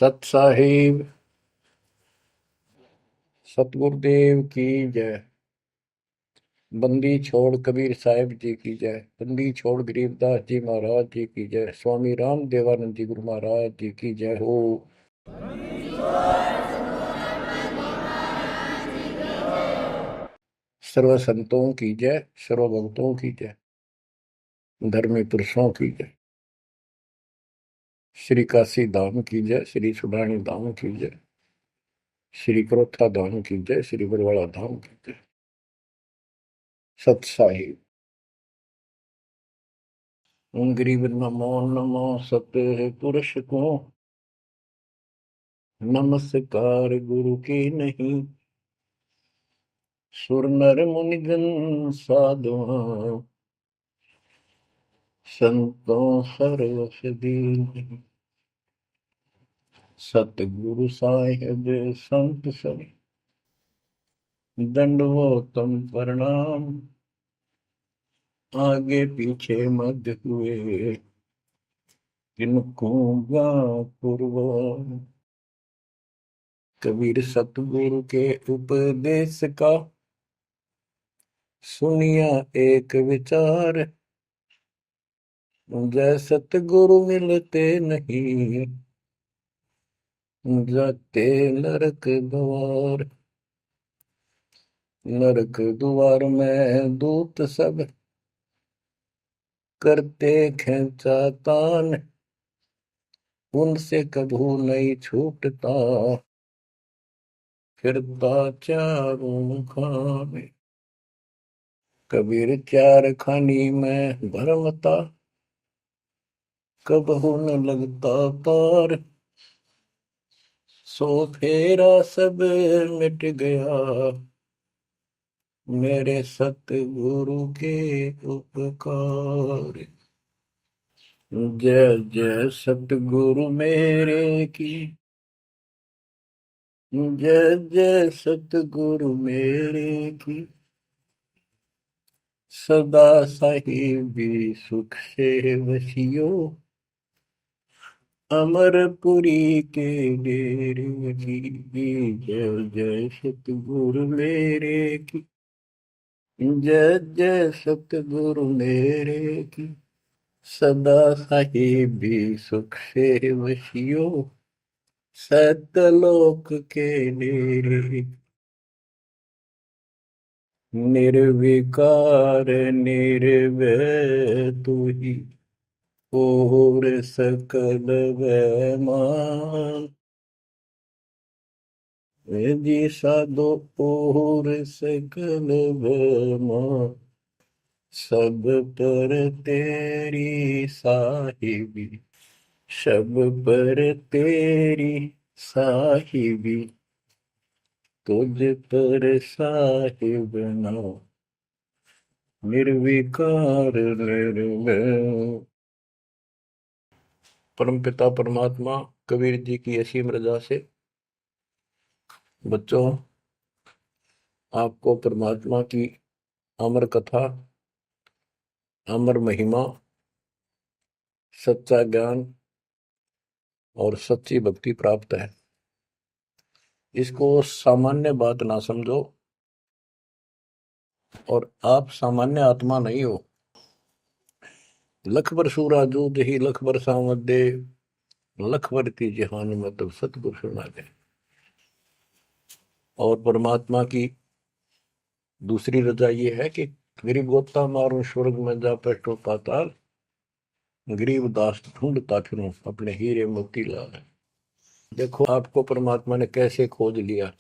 सत साहिब सतगुरुदेव की जय। बंदी छोड़ कबीर साहिब जी की जय। बंदी छोड़ गरीबदास जी महाराज जी की जय। स्वामी राम देवानंद जी गुरु महाराज जी की जय हो। सर्व संतों की जय, सर्व भक्तों की जय, धर्मी पुरुषों की जय। श्री काशी धाम की जय, श्री सुडानी धाम की जय, श्री क्रोथा धाम की जय, श्री बरवाड़ा धाम की जय। सत साहिब गरीब नमो नमो सत पुरुष को नमस्कार गुरु की नहीं। सुर नर मुनिगण साधुआ संतों सर्वस दीन। सतगुरु साहिब संत सब दंडवतम प्रणाम। आगे पीछे मध्य हुए किनको पूर्व। कबीर सतगुरु के उपदेश का सुनिया एक विचार। जय सतगुरु मिलते नहीं जाते नरक द्वार। नरक द्वार में दूत सब करते खेचातान। उनसे कभू नहीं छूटता फिरता चारों खाने। कबीर चार खानी में भरमता कबहू न लगता पार। सो फेरा सब मिट गया मेरे सतगुरु के उपकार। जय जय सतगुरु मेरे की जय जय सतगुरु मेरे की। सदा साहिबी सुख से वसियो अमरपुरी के डेरे की। जय जय सतगुरु मेरे की जय जय सतगुरु मेरे की। सदा साहिबी सुख से वसियो सतलोक के डेरे। निर्विकार निर्भय तू ही और सकल वैमान। जी साधो और सकल वैमान। सब पर तेरी साहिबी सब पर तेरी साहिबी। तुझ पर साहिब नाम निर्विकार निर्भय। परमपिता परमात्मा कबीर जी की असीम रजा से बच्चों आपको परमात्मा की अमर कथा, अमर महिमा, सच्चा ज्ञान और सच्ची भक्ति प्राप्त है। इसको सामान्य बात ना समझो और आप सामान्य आत्मा नहीं हो। लख बर सूरा जूद ही लख बर सामद दे लख बर की जहान में तब सतगुरु सुना दे। और परमात्मा की दूसरी रजा ये है कि गरीब गोता मारूं स्वर्ग में जा पेटो पाताल। गरीब दास ढूंढता फिरूं अपने हीरे मोती लाल। देखो आपको परमात्मा ने कैसे खोज लिया।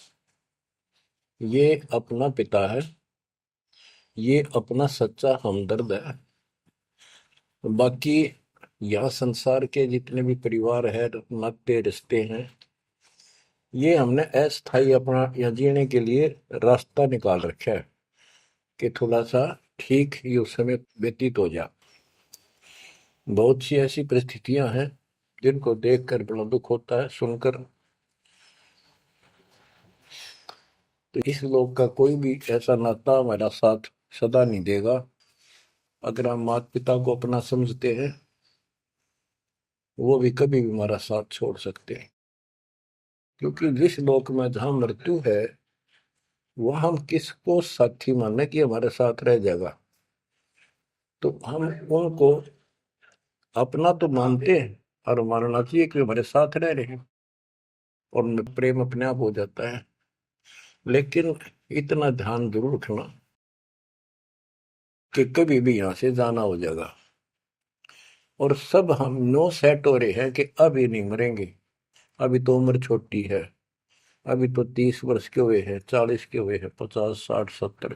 ये अपना पिता है, ये अपना सच्चा हमदर्द है। बाकी यहाँ संसार के जितने भी परिवार है, नाते रिश्ते हैं, ये हमने अस्थाई अपना या जीने के लिए रास्ता निकाल रखा है कि थोड़ा सा ठीक ये उस समय व्यतीत हो जा। बहुत सी ऐसी परिस्थितियां हैं जिनको देखकर बड़ा दुख होता है सुनकर। तो इस लोक का कोई भी ऐसा नाता हमारा साथ सदा नहीं देगा। अगर हम माता पिता को अपना समझते हैं वो भी कभी भी हमारा साथ छोड़ सकते हैं। क्योंकि जिस लोक में जहां मृत्यु है वह हम किसको साथी माने कि हमारे साथ रह जाएगा, तो हम उनको अपना तो मानते हैं और मानना चाहिए कि हमारे साथ रह रहे हैं और उनमें प्रेम अपने आप हो जाता है। लेकिन इतना ध्यान जरूर रखना कि कभी भी यहां से जाना हो जाएगा। और सब हम नो सेट हो रहे हैं कि अभी नहीं मरेंगे, अभी तो उम्र छोटी है, अभी तो 30 वर्ष के हुए हैं, 40 के हुए हैं, 50 60 70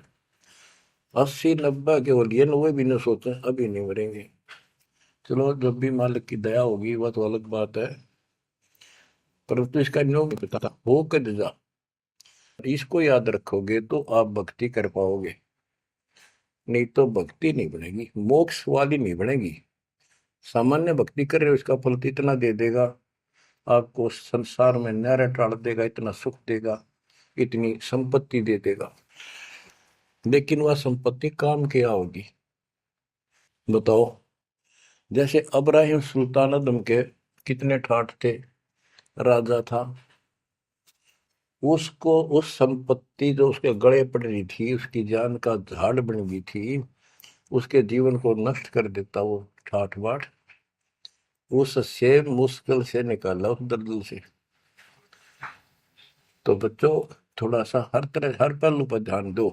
80 90 के हो लिए, 90 भी न सोचे अभी नहीं मरेंगे। चलो जब भी मालिक की दया होगी वह तो अलग बात है, परंतु इसका नियम नहीं पता था हो कर जा। इसको याद रखोगे तो आप भक्ति कर पाओगे, नहीं तो भक्ति नहीं बनेगी, मोक्ष वाली नहीं बनेगी। सामान्य भक्ति कर रहे हो इसका फल तो इतना दे देगा, आपको संसार में न्यारा टाल देगा, इतना सुख देगा, इतनी संपत्ति दे देगा, लेकिन वह संपत्ति काम क्या होगी बताओ। जैसे अब्राहिम सुल्तानदम के कितने ठाठ थे, राजा था, उसको उस संपत्ति जो उसके गले पड़ रही थी, उसकी जान का झाड़ बन गई थी, उसके जीवन को नष्ट कर देता वो ठाठ बाट, उससे मुश्किल से निकाला उस दलदल से। तो बच्चों थोड़ा सा हर तरह हर पहलू पर ध्यान दो,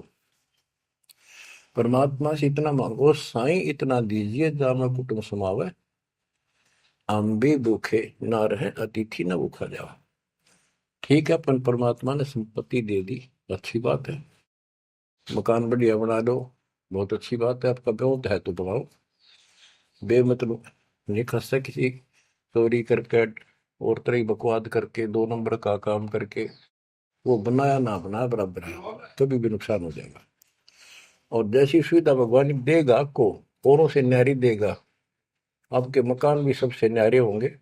परमात्मा से इतना मांगो, साईं इतना दीजिए जाम कुटुंब समावे, हम भी भूखे ना रहे अतिथि न भूखा जाओ। ठीक है, अपन परमात्मा ने संपत्ति दे दी, अच्छी बात है, मकान बढ़िया बना दो, बहुत अच्छी बात है, आपका ब्योत है तो बनाओ, बेमतलब नहीं खसता किसी चोरी करके और तरह बकवाद करके 2 नंबर का काम करके, वो बनाया ना बनाया बराबर है, कभी भी नुकसान हो जाएगा। और जैसी सुविधा भगवान देगा आपको, औरों से न्यारी देगा, आपके मकान भी सबसे न्यारे होंगे,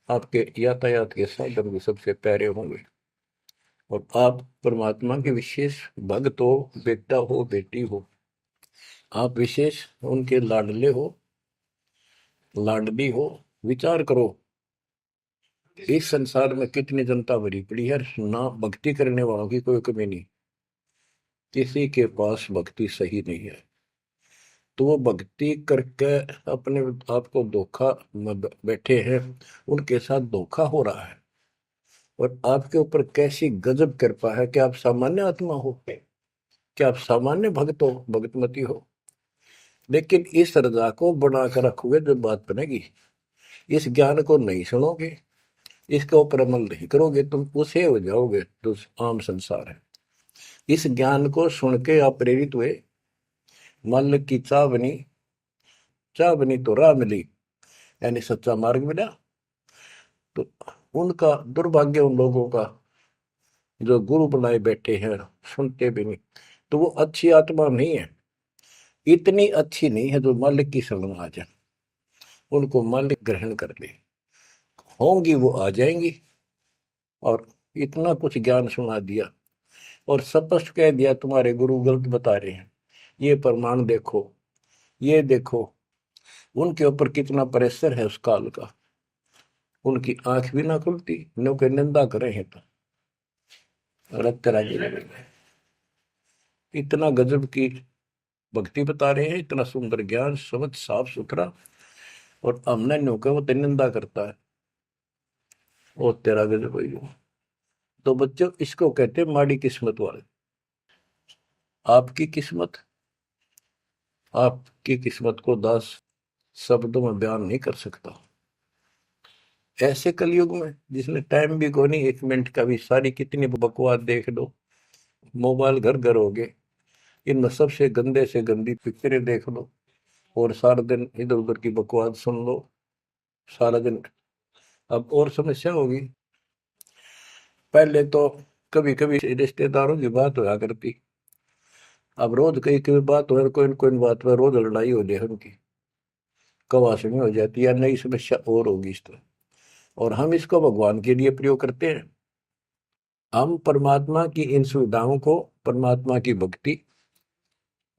आपके यातायात के साधन भी सबसे प्यारे होंगे, और आप परमात्मा के विशेष भक्त हो, बेटा हो बेटी हो, आप विशेष उनके लाडले हो लाडली हो। विचार करो इस संसार में कितनी जनता भरी पड़ी है, ना भक्ति करने वालों की कोई कमी नहीं, किसी के पास भक्ति सही नहीं है, तो वो भक्ति करके अपने आप को धोखा में बैठे हैं, उनके साथ धोखा हो रहा है। और आपके ऊपर कैसी गजब कृपा है कि आप सामान्य आत्मा हो, कि आप सामान्य भक्त हो, भगतमती हो, लेकिन इस रजा को बना कर रखोगे जो बात बनेगी, इस ज्ञान को नहीं सुनोगे, इसके ऊपर अमल नहीं करोगे, तुम उसे हो जाओगे जो आम संसार है। इस ज्ञान को सुन के आप प्रेरित हुए, मालिक की चाह बनी तो राह मिली, यानी सच्चा मार्ग मिला। तो उनका दुर्भाग्य उन लोगों का जो गुरु बनाए बैठे हैं, सुनते भी नहीं, तो वो अच्छी आत्मा नहीं है, इतनी अच्छी नहीं है जो मालिक की शरण आ जाए, उनको मालिक ग्रहण कर ले, होंगी वो आ जाएंगी। और इतना कुछ ज्ञान सुना दिया और स्पष्ट कह दिया तुम्हारे गुरु गलत बता रहे हैं, ये प्रमाण देखो, ये देखो, उनके ऊपर कितना प्रेशर है उस काल का, उनकी आंख भी ना खुलती, नो के निंदा करे हैं तो रक्त राजी लगेगा। इतना गजब की भक्ति बता रहे हैं, इतना सुंदर ज्ञान समझ साफ सुथरा, और हमने नो के वो तो निंदा करता है, वो तेरा गजब हुई। तो बच्चों इसको कहते हैं माड़ी किस्मत वाले। आपकी किस्मत, आपकी किस्मत को 10 शब्दों में बयान नहीं कर सकता। ऐसे कलयुग में जिसने टाइम भी को नहीं, 1 मिनट का भी, सारी कितनी बकवास देख लो, मोबाइल घर घर हो गए, इनमें सबसे गंदे से गंदी पिक्चरें देख लो, और सारा दिन इधर उधर की बकवास सुन लो सारा दिन। अब और समस्या होगी, पहले तो कभी कभी रिश्तेदारों की बात होया करती, अब रोज कई कई बात हो, कोई न कोई बात पर रोज लड़ाई हो जाए उनकी, कवासनी हो जाती है, नई समस्या और होगी इस तरह। और हम इसको भगवान के लिए प्रयोग करते हैं, हम परमात्मा की इन सुविधाओं को, परमात्मा की भक्ति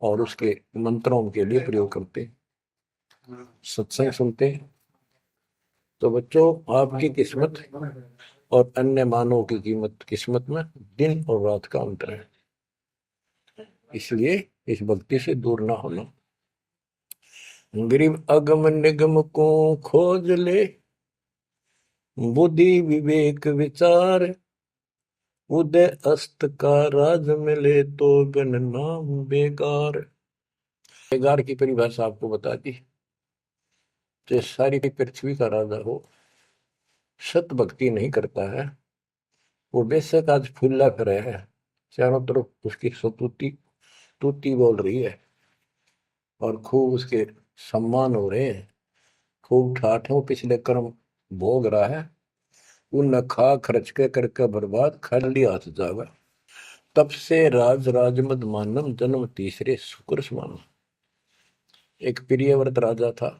और उसके मंत्रों के लिए प्रयोग करते हैं, सत्संग सुनते हैं। तो बच्चों आपकी किस्मत और अन्य मानव की कीमत किस्मत में दिन और रात का अंतर है। इसलिए इस भक्ति से दूर ना होना। गरीब अगम निगम को खोज ले, बुद्धि विवेक विचार, उदय अस्त का राज मिले तो बिन नाम बेगार। बेगार की परिभाषा आपको बता दी। तो सारी पृथ्वी का राजा हो, सत भक्ति नहीं करता है, वो बेशक आज फूला फिरे है, चारों तरफ उसकी सतुति तूती बोल रही है और खूब उसके सम्मान हो रहे हैं, खूब ठाठों पिछले कर्म भोग रहा है, उन खा खर्च के करके बर्बाद खाली हाथ जागा। तब से राज राजमद मानम जन्म तीसरे शुक्र समान। एक प्रियव्रत राजा था,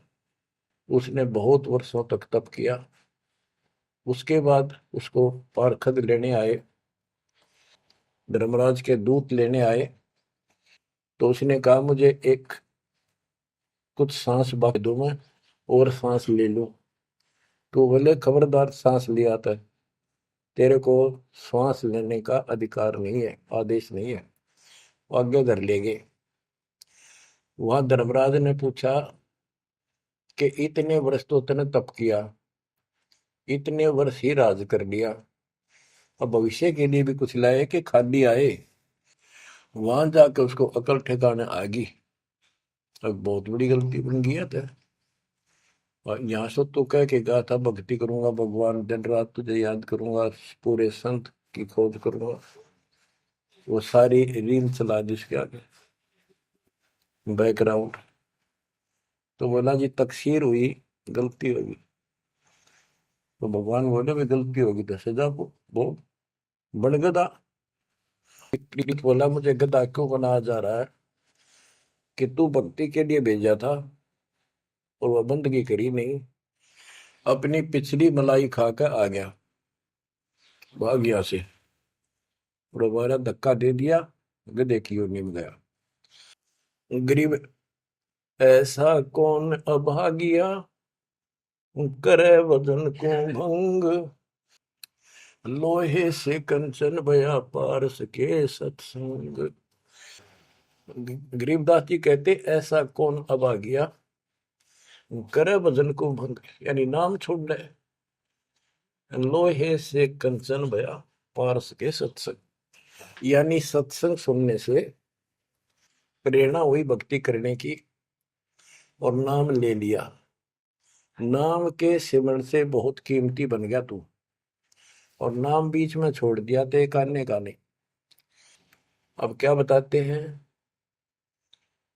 उसने बहुत वर्षों तक तप किया। उसके बाद उसको पारखद लेने आए, धर्मराज के दूत लेने आए। तो उसने कहा मुझे एक कुछ सांस बाकी दो, मैं और सांस ले लूं। तो बोले खबरदार, सांस लिया था, तेरे को श्वास लेने का अधिकार नहीं है, आदेश नहीं है। आगे धर ले गए। वहां धर्मराज ने पूछा कि इतने वर्ष तो तूने तप किया, इतने वर्ष ही राज कर लिया, अब भविष्य के लिए भी कुछ लाए कि खाली आए। वहां जाकर उसको अकल ठिकाने आ गई, अब बहुत बड़ी गलती बन गई है। और यहाँ से तो कह के गया था भक्ति करूंगा भगवान, दिन रात तुझे याद करूंगा, पूरे संत की खोज करूंगा। वो सारी रील चला दी उसके आगे, बैकग्राउंड। तो बोला जी तकसीर हुई, गलती होगी। तो भगवान बोले भी गलती होगी तो सजा वो बन गधा। बोला मुझे गधा क्यों बनाया जा रहा है कि तू भक्ति के लिए भेजा था और वह बंदगी करी नहीं, अपनी पिछली मलाई खाकर आ गया, भाग गया से, और हमारा धक्का दे दिया, गधे की ओर निम गया। गरीब ऐसा कौन अभागिया, करे वजन को भंग, लोहे से कंचन भया पारस के सत्संग। गरीबदास जी कहते ऐसा कौन अभागिया, करे भजन को भंग, यानी नाम छोड़ दे, लोहे से कंचन भया पारस के सत्संग, यानी सत्संग सुनने से प्रेरणा हुई भक्ति करने की और नाम ले लिया। नाम के सिमरण से बहुत कीमती बन गया तू, और नाम बीच में छोड़ दिया तो एक आने का नहीं। अब क्या बताते हैं,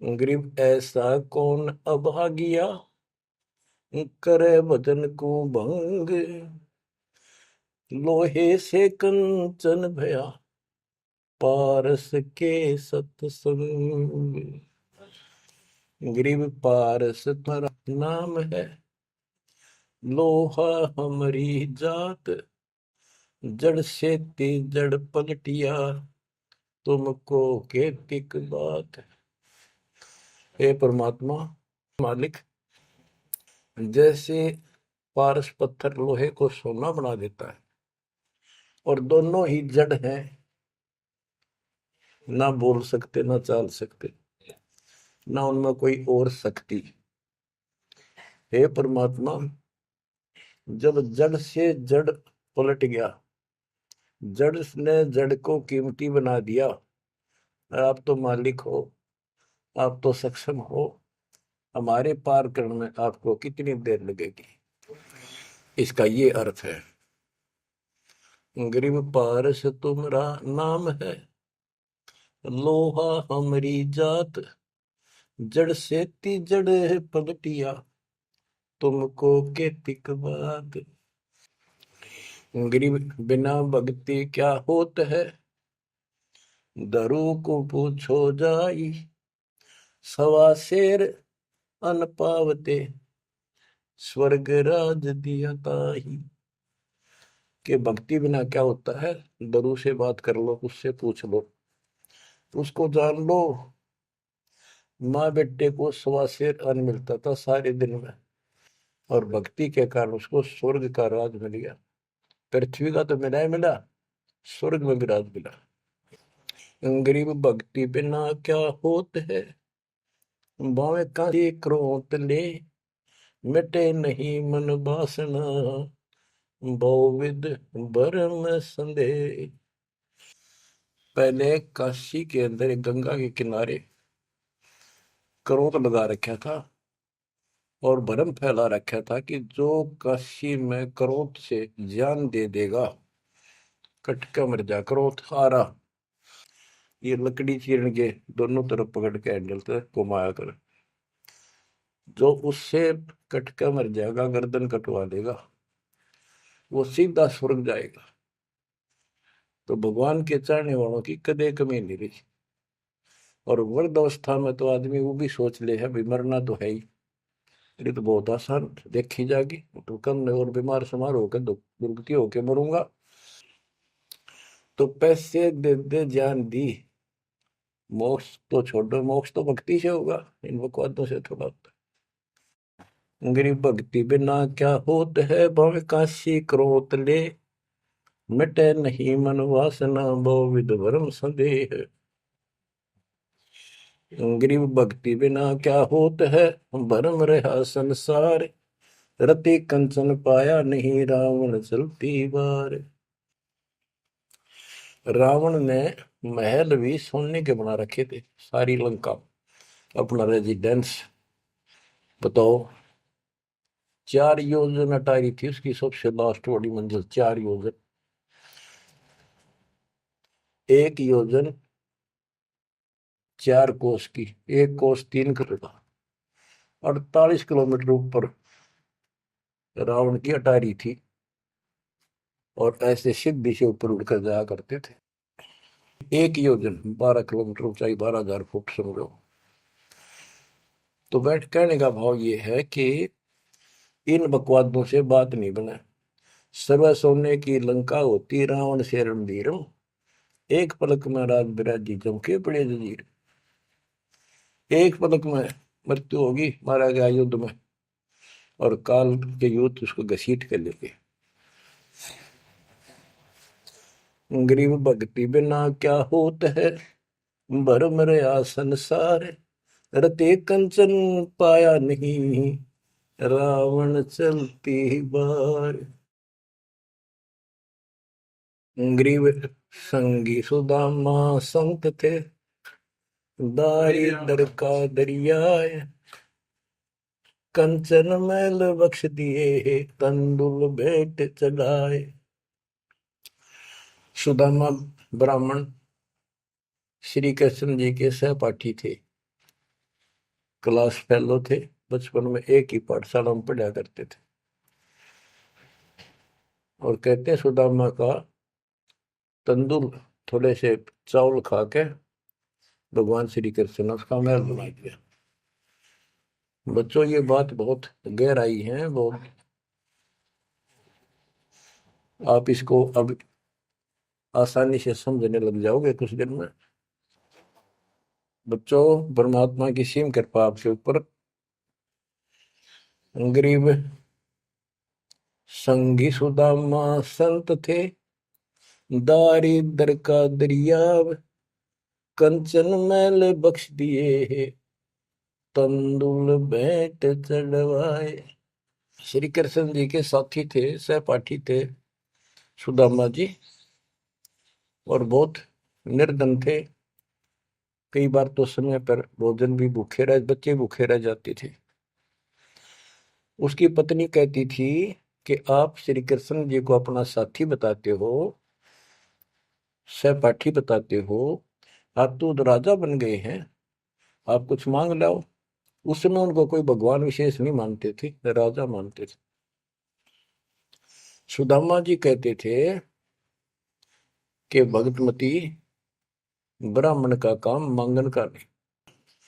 गरीब ऐसा कौन अभागिया, करे भजन को भंग, लोहे से कंचन भया पारस के सत्संग। गरीब पारस तुम्हारा नाम है, लोहा हमारी जात, जड़ से ती जड़ पलटिया, तुमको केतिक बात। हे परमात्मा मालिक, जैसे पारस पत्थर लोहे को सोना बना देता है, और दोनों ही जड़ हैं, ना बोल सकते ना चाल सकते, ना उनमें कोई और शक्ति। हे परमात्मा, जब जड़ से जड़ पलट गया, जड़ ने जड़ को कीमती बना दिया, आप तो मालिक हो, आप तो सक्षम हो, हमारे पार करने में आपको कितनी देर लगेगी। इसका ये अर्थ है, गरीब पारस तुम्हारा नाम है, लोहा हमारी जात, जड़ से ती जड़ है पलटिया, तुमको के तिक बात। गरीब बिना भक्ति क्या होत है, दरू को पूछो जाई, सवा शेर अन पावते, स्वर्ग राज दिया ताही। कि भक्ति बिना क्या होता है, दरू से बात कर लो, उससे पूछ लो, उसको जान लो। माँ बेटे को सवा शेर अन्न मिलता था सारे दिन में, और भक्ति के कारण उसको स्वर्ग का राज मिल गया। पृथ्वी का तो मिला ही मिला, स्वर्ग में भी राज मिला। गरीब भक्ति बिना क्या होत है, बावे का क्रोत ले, मिटे नहीं मन वासना, बहुविध भरम संदेह। पहले काशी के अंदर एक गंगा के किनारे क्रोध लगा रखा था और भरम फैला रखा था कि जो काशी में क्रोध से जान दे देगा, कटका मर जा। क्रोध आ रहा, ये लकड़ी चीरन के दोनों तरफ पकड़ के हैंडल से घुमाया कर, जो उससे कटका मर जाएगा, गर्दन कटवा देगा, वो सीधा स्वर्ग जाएगा। तो भगवान के चाहने वालों की कदे कमी नहीं रही। और वृद्ध अवस्था में तो आदमी वो भी सोच ले है भी मरना तो है ही, ये तो बहुत आसान देखी जाएगी, तो कम और बीमार समार होकर दुर्गति होके मरूंगा। तो पैसे दे दे जान दी, मोक्ष तो छोड़ो, मोक्ष तो भक्ति से होगा, इन बकवादों से थोड़ा होता है। गरीब भक्ति बिना क्या होत है, भव काशी क्रोत ले, मिटे नहीं मन वासना, बहुविध भरम संदेह। गरीब भक्ति बिना क्या होत है, भरम रहा संसार, रति कंचन पाया नहीं, रावण चलती बार। रावण ने महल भी सोने के बना रखे थे, सारी लंका अपना रेजिडेंस। बताओ, 4 योजन अटारी थी उसकी सबसे लास्ट वाली मंजिल, 4 योजन। 1 योजन 4 कोस की, 1 कोस 3 किलोमीटर, 48 किलोमीटर ऊपर रावण की अटारी थी। और ऐसे सीधी से ऊपर उड़कर जाया करते थे। 1 योजन 12 किलोमीटर ऊंचाई, 12,000 फुट समझो। तो बैठ कहने का भाव ये है कि इन बकवादों से बात नहीं बना। सर्व सोने की लंका होती, रावण से रणधीरम, एक पलक में राज बिराजी जमके पड़े जजीर। एक पलक में मृत्यु होगी, मारा गया युद्ध में, और काल के युद्ध उसको घसीट कर लेंगे। गरीब भक्ति बिना क्या होत है, भरम रया संसार, रते कंचन पाया नहीं, रावण चलती बार। गरीब संगी सुदामा संत थे, दारिद्र का दरिया, कंचन मैल बख्श दिए, तंदुल भेंट चढ़ाए। सुदामा ब्राह्मण श्री कृष्ण जी के सहपाठी थे, क्लास फेलो थे, बचपन में एक ही पाठशाला में पढ़ा करते थे। और कहते हैं सुदामा का तंदुल थोड़े से चावल खा के भगवान श्री कृष्ण ने उसका महल बना दिया। बच्चों, ये बात बहुत गहराई है, बहुत आप इसको अब आसानी से समझने लग जाओगे कुछ दिन में। बच्चों, परमात्मा की सीम कृपा आपके ऊपर। गरीब संगी सुदामा संत थे, दारिद्र का दरिया, कंचन मैल बख्श दिए, तंदुल भेंट चढ़वाए। श्री कृष्ण जी के साथी थे, सहपाठी थे सुदामा जी, और बहुत निर्धन थे। कई बार तो समय पर भोजन भी भूखे रह, बच्चे भूखे रह जाते थे। उसकी पत्नी कहती थी कि आप श्री कृष्ण जी को अपना साथी बताते हो, सहपाठी बताते हो, आप तो राजा बन गए हैं, आप कुछ मांग लाओ। उस समय उनको कोई भगवान विशेष नहीं मानते थे, राजा मानते थे। सुदामा जी कहते थे कि भगतमती, ब्राह्मण का काम मांगन का नहीं,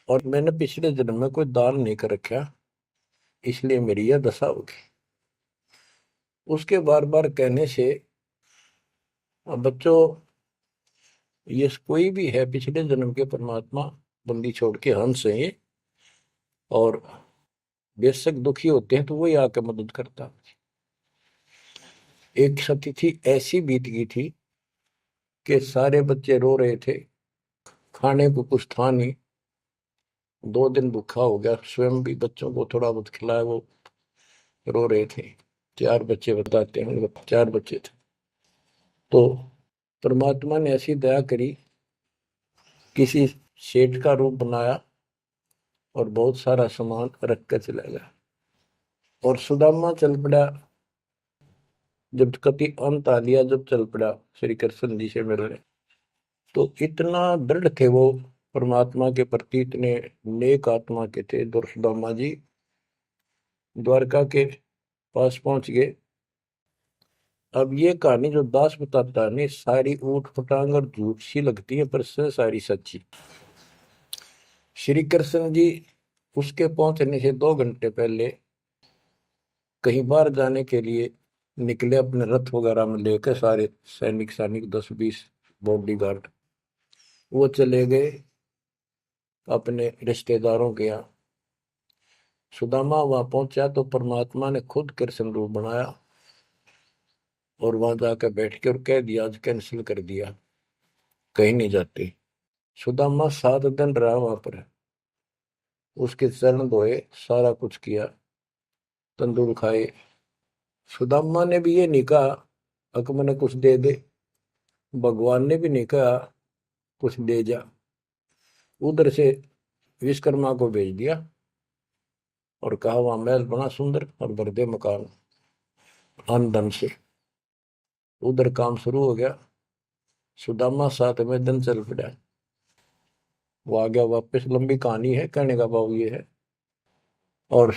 और मैंने पिछले जन्म में कोई दान नहीं कर रखा, इसलिए मेरी यह दशा होगी। उसके बार बार कहने से, अब बच्चों, ये कोई भी है पिछले जन्म के परमात्मा बंदी छोड़ के हंस है, और बेशक दुखी होते हैं तो वही आके मदद करता। एक तिथि ऐसी बीत गई थी कि सारे बच्चे रो रहे थे, खाने को कुछ था नहीं, 2 दिन भूखा हो गया, स्वयं भी बच्चों को थोड़ा बहुत खिलाया, वो रो रहे थे। 4 बच्चे बताते हैं, 4 बच्चे थे। तो परमात्मा ने ऐसी दया करी, किसी सेठ का रूप बनाया और बहुत सारा सामान रख कर चला गया। और सुदामा चल पड़ा, जब कति अंत आ लिया, जब चल पड़ा श्री कृष्ण जी से मिलने, तो इतना दृढ़ थे वो परमात्मा के प्रति, इतने नेक आत्मा के थे। दुर्सुदामा जी द्वारका के पास पहुंच गए। अब ये कहानी जो दास बताता है नहीं, सारी ऊट पटांग और झूठ सी लगती है, पर सारी सच्ची। श्री कृष्ण जी उसके पहुंचने से 2 घंटे पहले कहीं बाहर जाने के लिए निकले, अपने रथ वगैरह में लेकर सारे सैनिक सैनिक 10-20 बॉडी गार्ड। वो चले गए अपने रिश्तेदारों के यहाँ। सुदामा वहां पहुंचा तो परमात्मा ने खुद कृष्ण रूप बनाया और वहां जाकर बैठ के और कह दिया, आज कैंसिल कर दिया, कहीं नहीं जाते। सुदामा 7 दिन रहा वहां पर, उसके चरण धोए, सारा कुछ किया, तंदूर खाए। सुदामा ने भी ये नहीं कहा अक मैंने कुछ दे दे, भगवान ने भी नहीं कहा कुछ दे जा। उधर से विश्वकर्मा को भेज दिया और कहा वहां महल बना सुंदर और भर दे मकान आमदन से। उधर काम शुरू हो गया। सुदामा 7वें दिन चल पड़ा, वो आ गया वापस। लंबी कहानी है, कहने का भाव ये है। और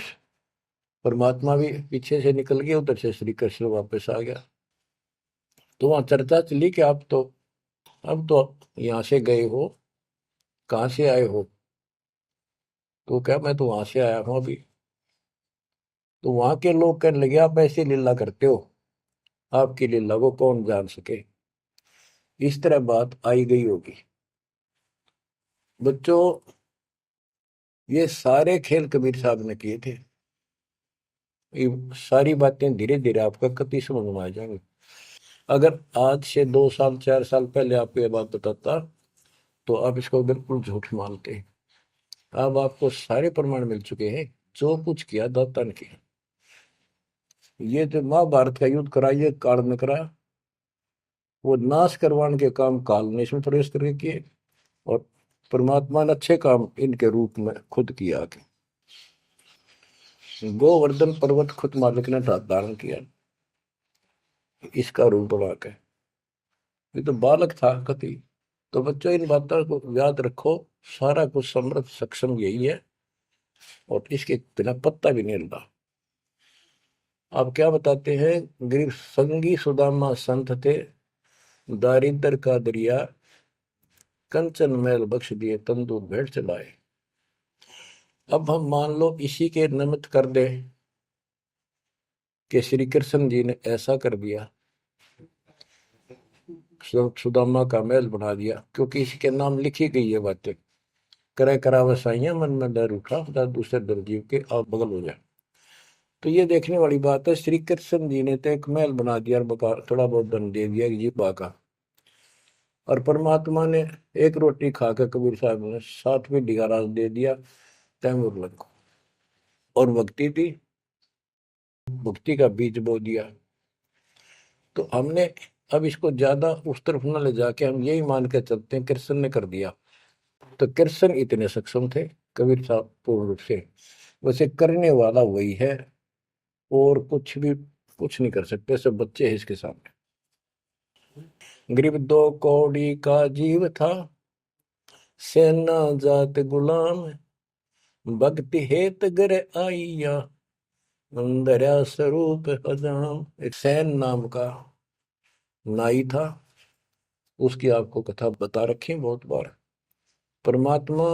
परमात्मा भी पीछे से निकल गया, उधर से श्री कृष्ण वापस आ गया। तो वहां चर्चा चली कि आप तो अब तो यहाँ से गए हो, कहाँ से आए हो? तो क्या, मैं तो वहां से आया हूं अभी। तो वहां के लोग कहने लगे, आप ऐसी लीला करते हो, आपकी लीला को कौन जान सके। इस तरह बात आई गई होगी। बच्चों, ये सारे खेल कबीर साहब ने किए थे। ये सारी बातें धीरे धीरे आपका कति समझ में आ जाएंगी। अगर आज से 2 साल 4 साल पहले आपको ये बात बताता तो आप इसको बिल्कुल झूठ मानते। अब आपको सारे प्रमाण मिल चुके हैं, जो कुछ किया दाता ने किया। ये जो महाभारत का युद्ध करा, ये काल ने करा, वो नाश करवाने के काम काल ने इसमें प्रवेश करके किए, और परमात्मा ने अच्छे काम इनके रूप में खुद किया। गोवर्धन पर्वत खुद मालिक ने धारण किया इसका रूप बना के। ये तो बालक था कति। तो बच्चों, इन बातों को याद रखो, सारा कुछ समर्थ सक्षम यही है, और इसके बिना पत्ता भी नहीं हिलता। आप क्या बताते हैं, गरीब संगी सुदामा संत थे, दारिद्र का दरिया कंचन मैल बख्श दिए, तंदूर भेंट चलाए। अब हम मान लो इसी के निमित्त कर दे कि श्री कृष्ण जी ने ऐसा कर दिया, सुदामा का महल बना दिया, क्योंकि इसके नाम लिखी गई है बातें। करे करावसाइया मन में डर उठा, दूसरे दर्जीव के आप बगल हो जाए। तो ये देखने वाली बात है। श्री कृष्ण जी ने तो एक महल बना दिया और थोड़ा बहुत धन दे दिया जी का। और परमात्मा ने एक रोटी खाकर कबीर साहब ने 7वीं राज दे दिया तैमूर लग को, और भक्ति थी, भक्ति का बीज बो दिया। तो हमने अब इसको ज्यादा उस तरफ न ले जाके हम यही मान के चलते हैं कृष्ण ने कर दिया। तो कृष्ण इतने सक्षम थे, कबीर साहब पूर्ण रूप से। वैसे करने वाला वही है, और कुछ नहीं कर सकते, सब बच्चे हैं इसके सामने। गरीब 2 कौड़ी का जीव था, सेना जात गुलाम, भक्ति हेत गर आइया, अंदर स्वरूप हजाम। एक सैन नाम का नाई था, उसकी आपको कथा बता रखी बहुत बार। परमात्मा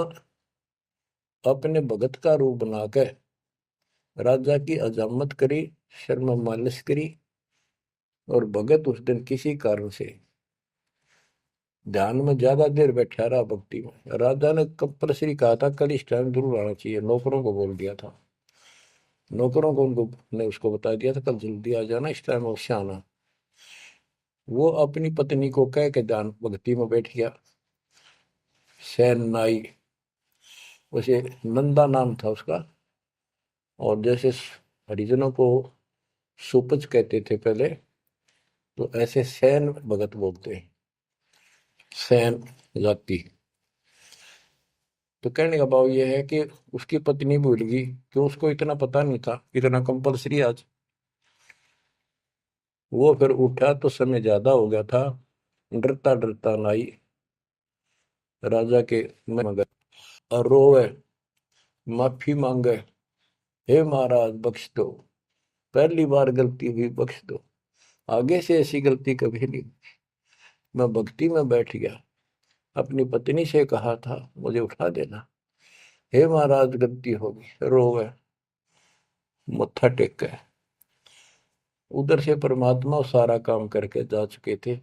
अपने भगत का रूप बनाकर राजा की अजामत करी, शर्मा मालिश करी, और भगत उस दिन किसी कारण से ध्यान में ज्यादा देर बैठा रहा, भक्ति में। राजा ने कंपल्सरी कहा था कल इस टाइम जरूर आना चाहिए, नौकरों को बोल दिया था। नौकरों को उनको ने उसको बता दिया था कल जल्दी आ जाना, इस टाइम अवश्य आना। वो अपनी पत्नी को कह के ध्यान भक्ति में बैठ गया। सैन नाई, उसे नंदा नाम था उसका। और जैसे हरिजनों को सुपच कहते थे पहले, तो ऐसे सैन भगत बोलते हैं, सैन जाति। तो कहने का भाव ये है कि उसकी पत्नी भूल गई कि उसको इतना पता नहीं था, इतना कंपलसरी आज। वो फिर उठा तो समय ज्यादा हो गया था, डरता डरता नाई राजा के मगर और रोवे, माफी मांगे, हे महाराज बख्श दो, पहली बार गलती हुई, बख्श दो, आगे से ऐसी गलती कभी नहीं। मैं भक्ति में बैठ गया, अपनी पत्नी से कहा था मुझे उठा देना, हे महाराज गलती होगी, रोवे, मत्था टेक गए। उधर से परमात्मा सारा काम करके जा चुके थे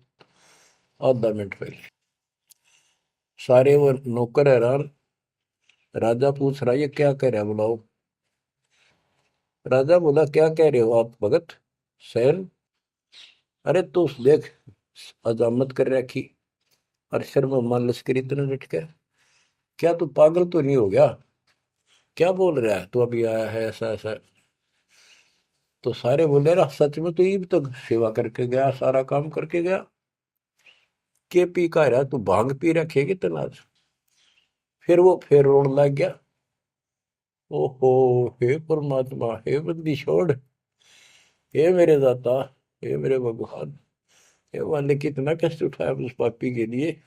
आधा मिनट पहले। सारे वो नौकर हैरान। राजा पूछ रहा, ये क्या कह रहा है, बुलाओ। राजा बोला, क्या कह रहे हो आप भगत सैन? अरे तू देख, अजामत कर रखी, और शर्म मान लश्करी इतना डट के, क्या तू पागल तो नहीं हो गया? क्या बोल रहा है तू, अभी आया है ऐसा ऐसा। तो सारे बोले, रहा सच में तू ईब तक सेवा करके गया, सारा काम करके गया, के पी का रहा तू, भांग पी रखेगी तनाज। फिर रोने लग गया। ओहो, हे परमात्मा, हे बंदी छोड़, हे मेरे दाता, हे मेरे भगवान, हे मालिक, कितना कष्ट उठाया उस पापी के लिए,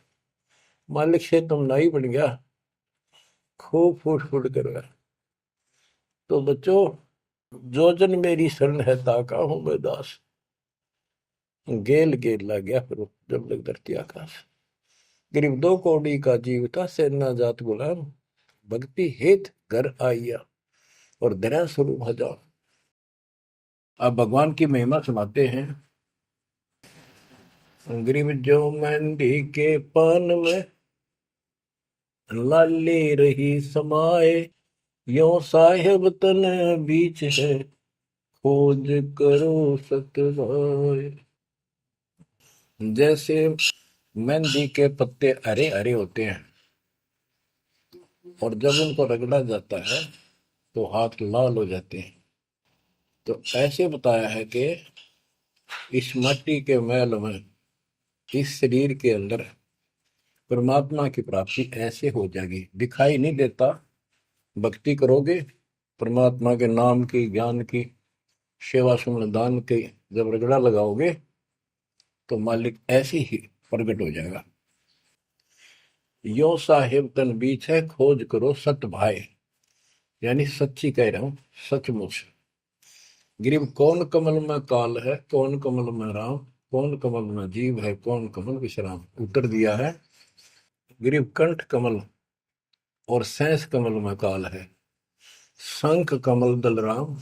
मालिक से तुम ना ही बन गया, खूब फूट फूट कर रहा। तो बच्चों, जो जन मेरी शरण है ताका हूं मैं दास, गेल गेल ला गया फिर जब लग धरती आकाश। गरीब दो कौड़ी का जीव था, सेना जात गुलाम, भक्ति हेत घर आइया, और दया स्वरूप हजार। अब भगवान की महिमा सुनाते हैं। गरीब जो मेहंदी के पान में लाली रही समाए, यो साहेब तन बीच है, खोज करो सतवाए। जैसे मेहंदी के पत्ते हरे हरे होते हैं, और जब उनको रगड़ा जाता है तो हाथ लाल हो जाते हैं। तो ऐसे बताया है कि इस मट्टी के मैल में, इस शरीर के अंदर परमात्मा की प्राप्ति ऐसे हो जाएगी, दिखाई नहीं देता। भक्ति करोगे, परमात्मा के नाम की, ज्ञान की, सेवा सुमन दान की जब रगड़ा लगाओगे, तो मालिक ऐसे ही प्रकट हो जाएगा। यो साहेब तन बीच है, खोज करो सत भाई, यानी सच्ची कह रहा हूं, सचमुच। गिरीब कौन कमल में काल है, कौन कमल में राम, कौन कमल में जीव है, कौन कमल विश्राम। उत्तर दिया है, गिरीब कंठ कमल और सैंस कमल में काल है, शंख कमल दल राम,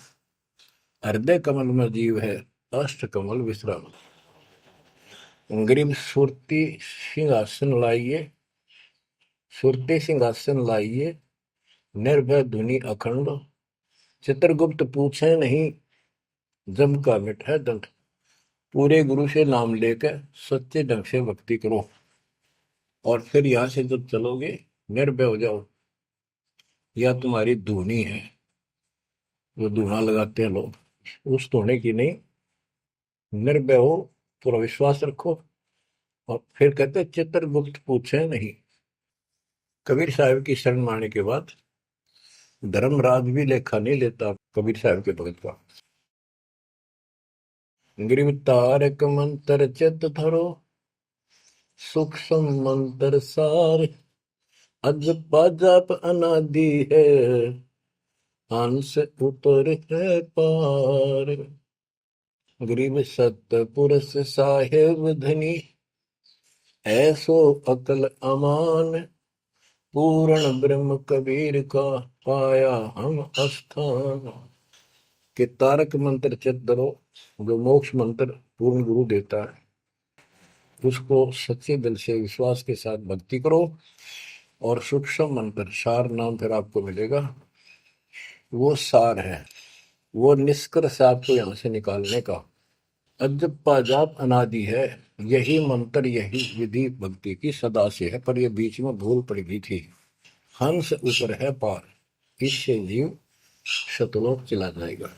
हृदय कमल में जीव है, अष्ट कमल विश्राम। गिरीब सुरती सिंहासन लाइए, सुरती सिंहासन लाइए, निर्भय धुनि अखंड, चित्रगुप्त पूछे नहीं, जम का मिट है दंड। पूरे गुरु से नाम लेकर सच्चे ढंग से भक्ति करो, और फिर यहां से जब चलोगे निर्भय हो जाओ। या तुम्हारी धुनी है, वो धुना लगाते हैं लोग, उस धुने की नहीं, निर्भय हो, पूरा विश्वास रखो। और फिर कहते चित्रगुप्त पूछे नहीं। कबीर साहब की शरण माने के बाद धर्मराज भी लेखा नहीं लेता कबीर साहब के भगत का। गिरिव तारक मंत्र चित धरो, सूक्ष्म मंत्र सार, अज पाजाप अनादि है, हंस उतर है पार। गरीब सतपुरुष साहेब धनी, ऐसो अकल अमान, पूर्ण ब्रह्म कबीर का, पाया हम स्थान। कि तारक मंत्र चित धरो, जो मोक्ष मंत्र पूर्ण गुरु देता है, उसको सच्चे दिल से विश्वास के साथ भक्ति करो। और सूक्ष्म मंत्र, सार नाम फिर आपको मिलेगा, वो सार है, वो निष्कर्ष आपको यहां से निकालने का। अजब पाजाब अनादि है, यही मंत्र यही विधि भक्ति की सदा से है। पर ये बीच में भूल पड़ गई थी। हंस ऊपर है पार, इससे जीव शतलोक चला जाएगा।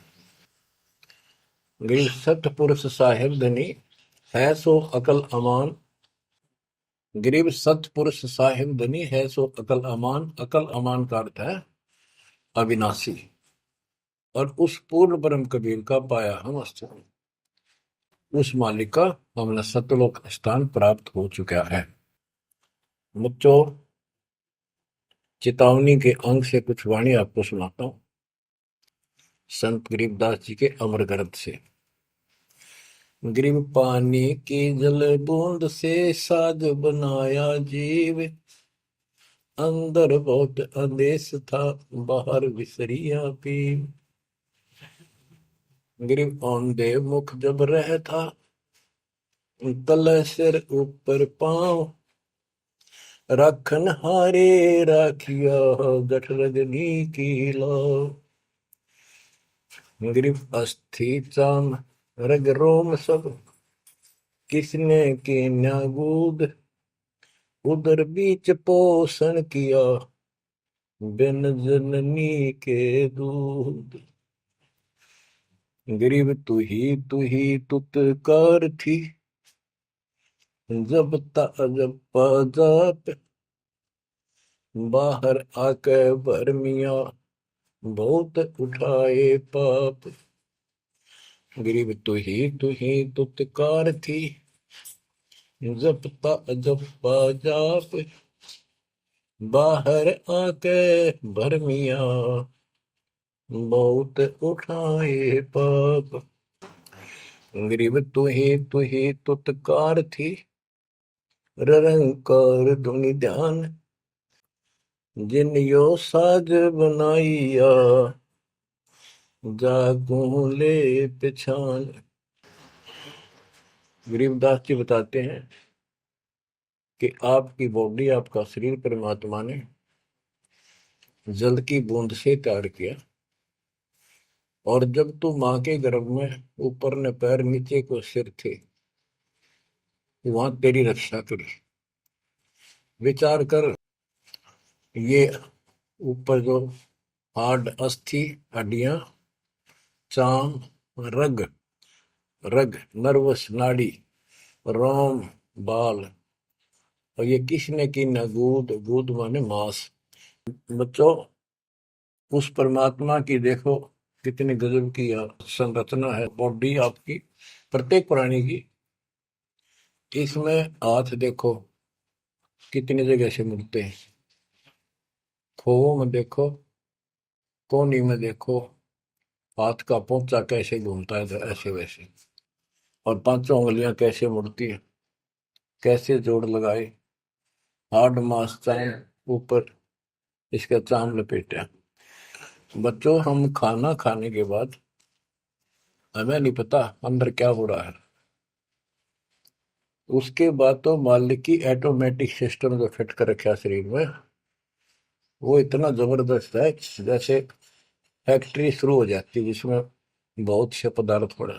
गिर सतपुरुष साहिब धनी, है सो अकल अमान। गरीब सतपुरुष साहिब धनी, है सो अकल अमान। अकल अमान का अर्थ है अविनाशी। और उस पूर्ण ब्रह्म कबीर का पाया हम स्थान, उस मालिक का हमें सतलोक स्थान प्राप्त हो चुका है। बच्चों, चेतावनी के अंक से कुछ वाणी आपको सुनाता हूं, संत गरीबदास जी के अमर ग्रंथ से। गरीब पानी की जल बूंद से साज बनाया जीव, अंदर बहुत अंदेश था, बाहर विसरिया पीव। गरीब औंधे मुख जब रह था, तल सिर ऊपर पांव। राखन हारे राखिया, जठ रजनी की लाओ। गरीब अस्थि चाम रग रोम सब, किसने की न्यागूद। उदर बीच पोषण किया, बिन जननी के दूध। गरीब तू ही तुतकार थी, जब जब जाप। बाहर आके भरमिया, बहुत उठाए पाप। गरीब तू ही तुतकार थी, जब जाप। बाहर आके भरमिया, बहुत उठाए पाप। गरीब तू ही तुतकार थी, रंकार धुनि ध्यान। जिन यो साज बनाइया, जागू ले पिछान। गरीबदास जी बताते हैं कि आपकी बॉडी, आपका शरीर परमात्मा ने जल की बूंद से तैयार किया। और जब तू माँ के गर्भ में ऊपर ने पैर नीचे को सिर थे, वहां तेरी रक्षा करी। विचार कर, ये ऊपर जो हार्ड अस्थि हड्डियां, चाम, रग रग नर्वस नाड़ी, रोम बाल, और ये किसने की न गूद। गूद माने मांस। बच्चों, उस परमात्मा की देखो कितनी गजब की संरचना है। बॉडी आपकी, प्रत्येक प्राणी की। इसमें हाथ देखो कितनी जगह से मिलते हैं। खोओं में देखो, कोहनी में देखो, हाथ का पोंचा कैसे घूमता है, ऐसे वैसे। और पांचों उंगलियां कैसे मुड़ती है, कैसे जोड़ लगाए। हार्ड मास चाम ऊपर, इसका चाम लपेटा। बच्चों, हम खाना खाने के बाद हमें नहीं पता अंदर क्या हो रहा है। उसके बाद तो मालिक की ऑटोमेटिक सिस्टम जो फिट कर रखा शरीर में, वो इतना जबरदस्त है जैसे फैक्ट्री शुरू हो जाती है जिसमें बहुत से पदार्थ पड़े।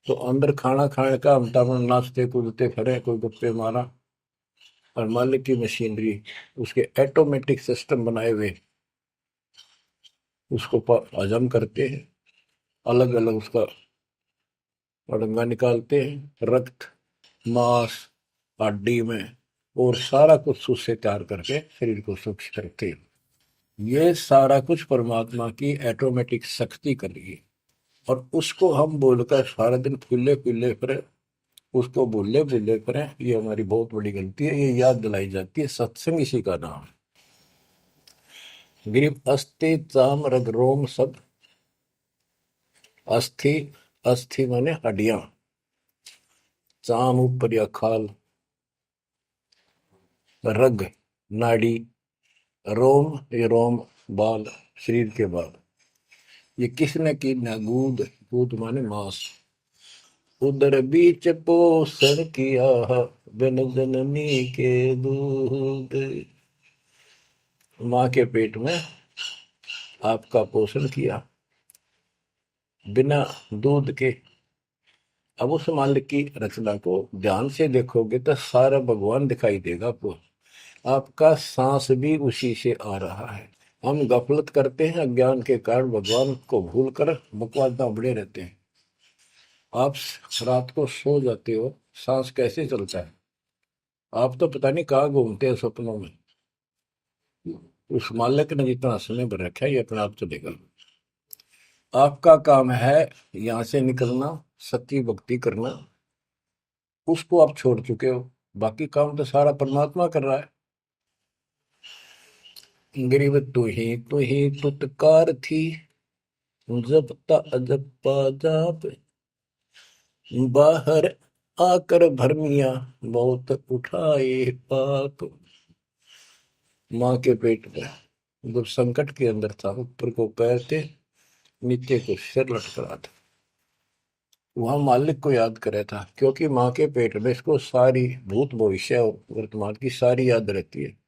तो अंदर खाना खाने का हम नाचते कूदते खड़े, कोई गप्पे मारा। और मालिक की मशीनरी, उसके ऑटोमेटिक सिस्टम बनाए हुए, उसको हजम करते हैं। अलग अलग उसका अड़ंगा निकालते हैं, रक्त, मांस, हड्डी में, और सारा कुछ उससे तैयार करके शरीर को सुरक्षित रखते हैं। ये सारा कुछ परमात्मा की ऑटोमेटिक शक्ति कर रही है। और उसको हम बोलकर सारा दिन फूले फूले फिरे, उसको भूले भूले करें, ये हमारी बहुत बड़ी गलती है। ये याद दिलाई जाती है, सत्संग इसी का नाम है। गरीब अस्थि चाम रग रोम सब। अस्थि, अस्थि माने हड्डियां, चाम ऊपर या खाल, रग नाड़ी, रोम ये रोम बाल, शरीर के बाल। ये किसने की ना गूद। गूद माने मांस। उदर बीच पोषण किया, बिन जननी के दूध। माँ के पेट में आपका पोषण किया, बिना दूध के, अब उस मालिक की रचना को ध्यान से देखोगे तो सारा भगवान दिखाई देगा आपको। आपका सांस भी उसी से आ रहा है। हम गफलत करते हैं, अज्ञान के कारण भगवान को भूलकर बकवास बड़े रहते हैं। आप रात को सो जाते हो, सांस कैसे चलता है? आप तो पता नहीं कहाँ घूमते हैं सपनों में। उस मालिक ने जितना समय भर रखा है ये अपने आप चलेगा। आपका काम है यहाँ से निकलना, सच्ची भक्ति करना। उसको आप छोड़ चुके हो, बाकी काम तो सारा परमात्मा कर रहा है। गरीब तू ही तुतकार थी, जपता अजपा जाप, बाहर आकर भरमिया बहुत उठाए पाप। माँ के पेट में जब संकट के अंदर था, ऊपर को पैर थे, नीचे को सिर लटका था, वहां मालिक को याद करे था, क्योंकि माँ के पेट में इसको सारी भूत भविष्य और वर्तमान की सारी याद रहती है।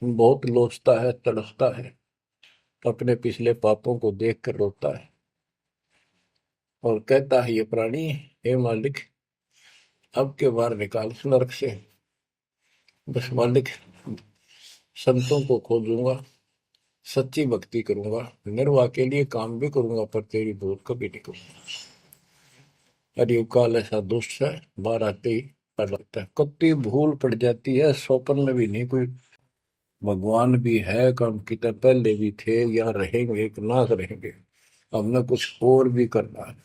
बहुत लोचता है, तड़पता है, अपने पिछले पापों को देख कर रोता है और कहता है ये प्राणी, हे मालिक अब के बार निकाल इस नरक से। बस मालिक, संतों को खोजूंगा, सच्ची भक्ति करूंगा, निर्वाह के लिए काम भी करूंगा, पर तेरी भूल कभी नहीं करूंगा। अरे काल ऐसा दुष्ट है, बाहर आते ही पड़ लगता है। कत्ती भूल पड़ जाती है, स्वप्न में भी नहीं कोई भगवान भी है, काम की तरह पहले भी थे या रहेंगे कि ना रहेंगे, हमने कुछ और भी करना है।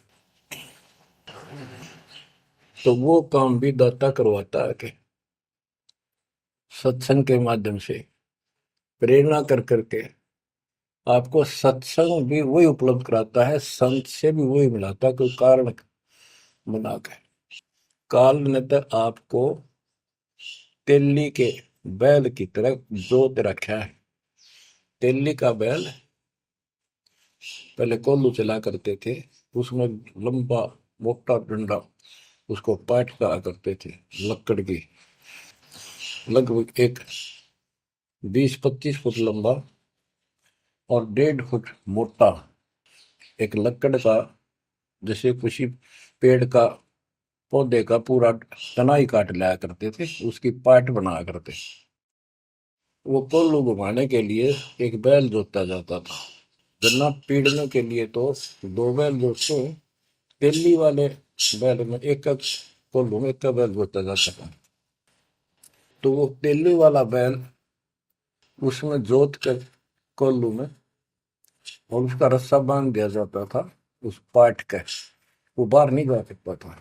तो वो काम भी दाता करवाता है कि सत्संग के माध्यम से प्रेरणा कर करके आपको सत्संग भी वही उपलब्ध कराता है, संत से भी वही मिलाता है, कोई कारण बना के। काल ने तो आपको तेली के बैल की तरह जोत रखा है। तेली का बैल पहले कोल्लू चला करते थे, उसमें लंबा मोटा डंडा, उसको पाट कहा करते थे, लकड़ की, लगभग एक 20-25 फुट लंबा और 1.5 फुट मोटा एक लकड़ का, जैसे किसी पेड़ का पौधे का पूरा तना ही काट लाया करते थे, उसकी पाट बनाया करते। वो कोल्लू घुमाने के लिए एक बैल जोता जाता था। गन्ना पीड़ने के लिए तो 2 बैल जोतते, तेली वाले बैल में एक कोल्लू में एक बैल जोता जाता था। तो वो तेली वाला बैल उसमें जोत कर कोल्लू में, और उसका रस्सा बांध दिया जाता था उस पाट का। वो बाहर नहीं जा सकता था,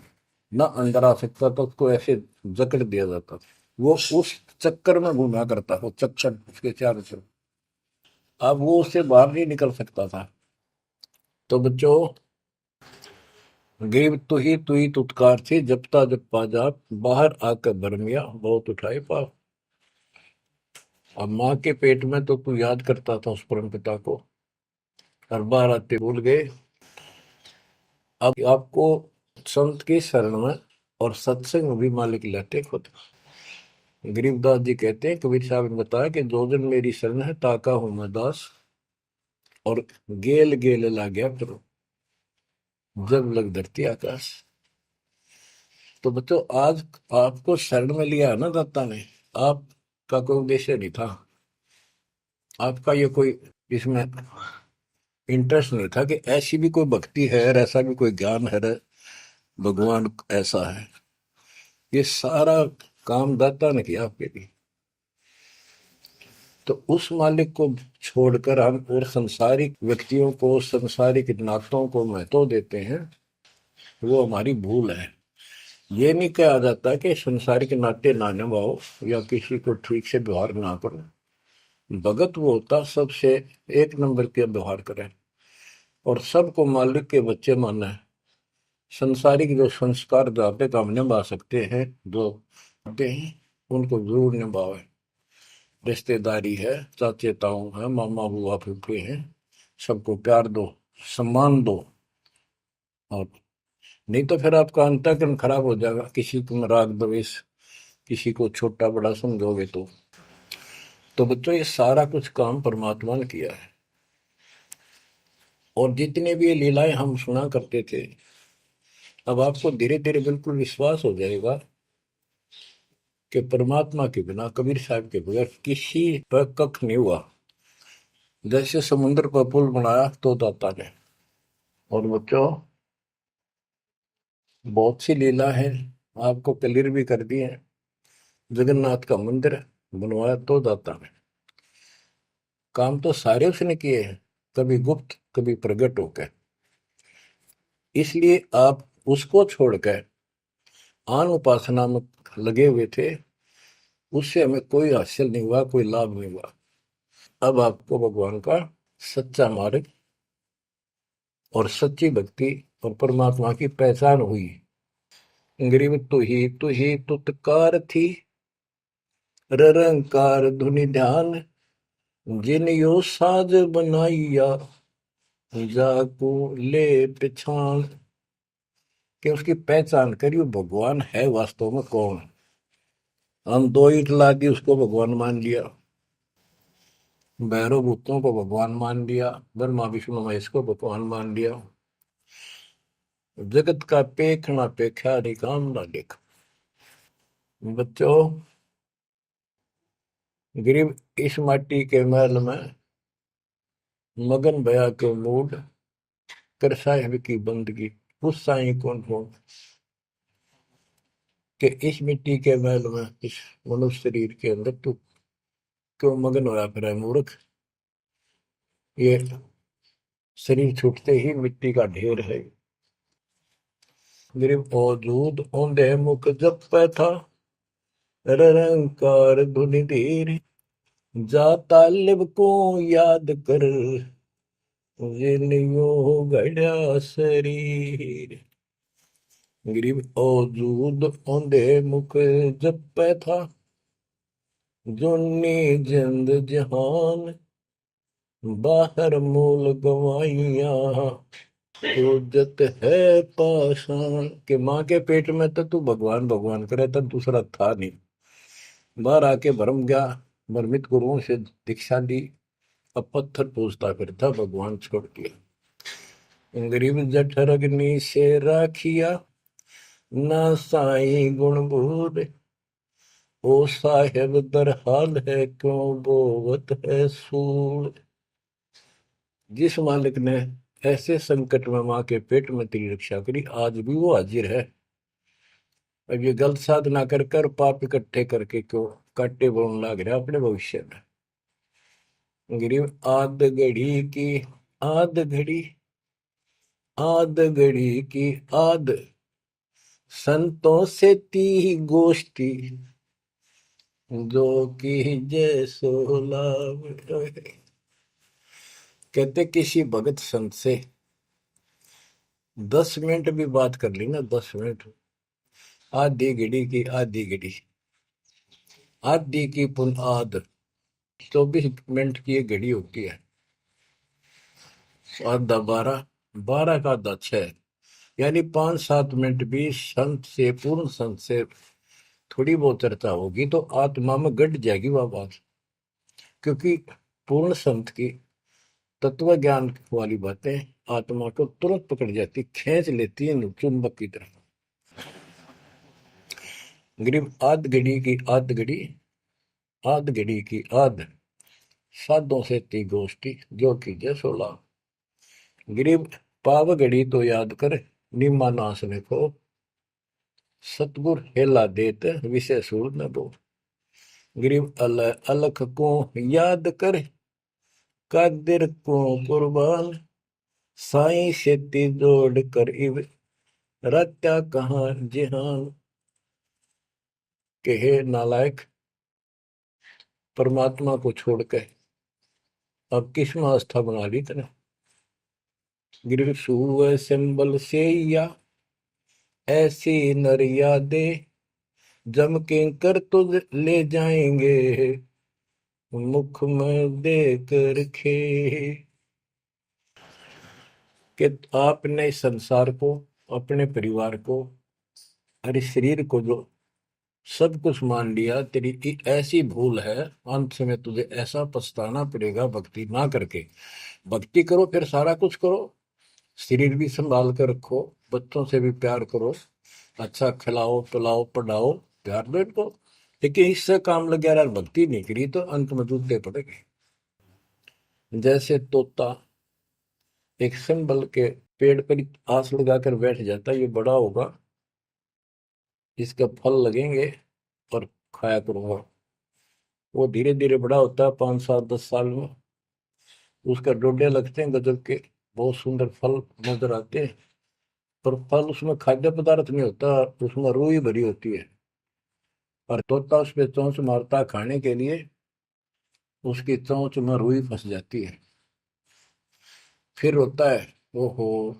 ना अंदर आ सकता था, उसको ऐसे जकड़ दिया जाता था। वो उस चक्कर में घूमा करता, वो चक्कर उसके चारों तरफ, अब वो उससे बाहर नहीं निकल सकता था। तो बच्चों, गरीब तू ही तुतकार थी, जपता जपा जाप, बाहर आकर भरमिया बहुत उठाए पाप। अब माँ के पेट में तो तू याद करता था उस परम पिता को, हर बार आते भूल गए। अब आपको संत की शरण में और सत्संग में भी मालिक लेते खुद। गरीबदास जी कहते हैं, कबीर साहब ने बताया कि जो जन मेरी शरण है ताका हूं मैं दास, और गेल गेल ला गया करो जब लग धरती आकाश। तो बच्चों, आज आपको शरण में लिया है ना दाता ने, आपका कोई उद्देश्य नहीं था, आपका ये कोई इसमें इंटरेस्ट नहीं था कि ऐसी भी कोई भक्ति है और ऐसा भी कोई ज्ञान है, भगवान ऐसा है। ये सारा काम दाता ने किया आपके लिए। तो उस मालिक को छोड़कर हम और संसारिक व्यक्तियों को, संसारिक नातों को महत्व देते हैं, वो हमारी भूल है। ये नहीं कहा जाता कि संसारिक नाते ना निभाओ या किसी को ठीक से व्यवहार ना करो। भगत वो होता सबसे एक नंबर के व्यवहार करे और सबको मालिक के बच्चे माना है। संसारिक जो संस्कार जाते काम निभा सकते हैं, जो आते हैं उनको जरूर निभावे। रिश्तेदारी है, चाचे ताऊ है, मामा बुआ फूफे हैं, सबको प्यार दो, सम्मान दो। और नहीं तो फिर आपका अंतःकरण खराब हो जाएगा, किसी को राग द्वेष, किसी को छोटा बड़ा समझोगे तो बच्चों ये सारा कुछ काम परमात्मा ने किया है। और जितने भी ये लीलाएं हम सुना करते थे, अब आपको धीरे धीरे बिल्कुल विश्वास हो जाएगा कि परमात्मा के बिना, कबीर साहब के बगैर किसी पर कख नहीं हुआ। जैसे समुद्र पर पुल बनाया तो दाता ने। और बच्चों, बहुत सी लीला है, आपको क्लियर भी कर दी है। जगन्नाथ का मंदिर बनवाया तो दाता ने। काम तो सारे उसने किए हैं, कभी गुप्त कभी प्रकट होकर। इसलिए आप उसको छोड़कर आन उपासना में लगे हुए थे, उससे हमें कोई हासिल नहीं हुआ, कोई लाभ नहीं हुआ। अब आपको भगवान का सच्चा मार्ग और सच्ची भक्ति और परमात्मा की पहचान हुई। गरीब तू ही तुतकार थी, ररंकार धुनि ध्यान, जिन यो साज बनाइया, जाको ले पहचान। कि उसकी पहचान करी, वो भगवान है वास्तव में कौन। हम दो ईंट ला दी, उसको भगवान मान लिया। भैरव भूतों को भगवान मान लिया, ब्रह्मा विष्णु महेश को भगवान मान लिया। जगत का पेखना पेखा नहीं, काम ना देख। बच्चों, गरीब इस माटी के महल में मगन भया के मूड कर साहिब की बंदगी। उस साई कौन हो कि इस मिट्टी के महल में, इस मनुष्य शरीर के अंदर तू क्यों मगन होया फिर है मूर्ख। ये शरीर छूटते ही मिट्टी का ढेर है। गरीब औजूद औंधे मुख जप पे था, रंकार धुनि धीर, जा तालिब को याद कर, जिन यो गढ़ा शरीर। गरीब औजूद औंधे मुख जप पे था, जोनी जिंद जहान, बाहर मूल गवाइया, उजत है पाषाण। के माँ के पेट में तो तू भगवान भगवान करे, तब दूसरा था नहीं। बाहर आके भरम गया, भ्रमित गुरुओं से दीक्षा ली, अब पत्थर पूजता फिरता, भगवान छोड़ दिया। गरीब जठर अग्नि से राखिया, ना साई गुण बूढ़, ओ साहेब दर हाल है, क्यों बोवत है सूल। जिस मालिक ने ऐसे संकट में माँ के पेट में तेरी रक्षा करी, आज भी वो हाजिर है। अब ये गलत साधना कर कर पाप इकट्ठे करके क्यों काटे बोलने लग रहा अपने भविष्य में। गरीब आद घड़ी आद घड़ी की आद, संतों से ती गोष्ठी, जो की जय सो लाभ। कहते किसी भगत संत से 10 मिनट भी बात कर ली ना, 10 मिनट, आधी घड़ी की आधी घड़ी, आधी की पुन आध, 24 मिनट की एक घड़ी होती है। आधा 12, 12 का आधा 6, यानी 5-7 मिनट भी संत से, पूर्ण संत से थोड़ी बहुत चर्चा होगी तो आत्मा में गट जाएगी वह बात। क्योंकि पूर्ण संत की तत्व ज्ञान वाली बातें आत्मा को तुरंत पकड़ जाती, खींच लेती है चुंबक की तरह। गरीब आध घड़ी की आध घड़ी, आध घड़ी की आध, साधों से ती गोष्ठी, जो कीजिए 16। गरीब पाव घड़ी तो याद कर, निम्मा नाश ने को, सतगुर हेला देत विषय सूर न दो। गरीब अलख को याद कर, कादिर को कुर्बान, साई सेती जोड़ कर इव, रत्या कहाँ जिहान। के हे नालायक, परमात्मा को छोड़कर अब किस में आस्था बना ली तने। गिर सुअ सिंबल से या ऐसी नरिया दे, जम के कर तुझ ले जाएंगे, मुख में देख रखे। कि आपने संसार को, अपने परिवार को, अरे शरीर को जो सब कुछ मान लिया, तेरी ऐसी भूल है, अंत में तुझे ऐसा पछताना पड़ेगा भक्ति ना करके। भक्ति करो फिर सारा कुछ करो, शरीर भी संभाल कर रखो, बच्चों से भी प्यार करो, अच्छा खिलाओ पिलाओ पढ़ाओ, प्यार दो इनको। लेकिन इससे काम लग गया यार, भक्ति नहीं करी तो अंत में जूते पड़ेंगे। जैसे तोता एक संभल के पेड़ पर ही आस लगाकर बैठ जाता है, ये बड़ा होगा, इसके फल लगेंगे और खाया करूंगा। वो धीरे धीरे बड़ा होता है, 5 7 10 साल में उसका डोडे लगते हैं गजब के, बहुत सुंदर फल नजर आते हैं। पर फल उसमें खाद्य पदार्थ नहीं होता, उसमें रूई भरी होती है। और तोता उस पे चोंच मारता है खाने के लिए, उसकी चोंच में रुई फंस जाती है। फिर होता है, ओहो,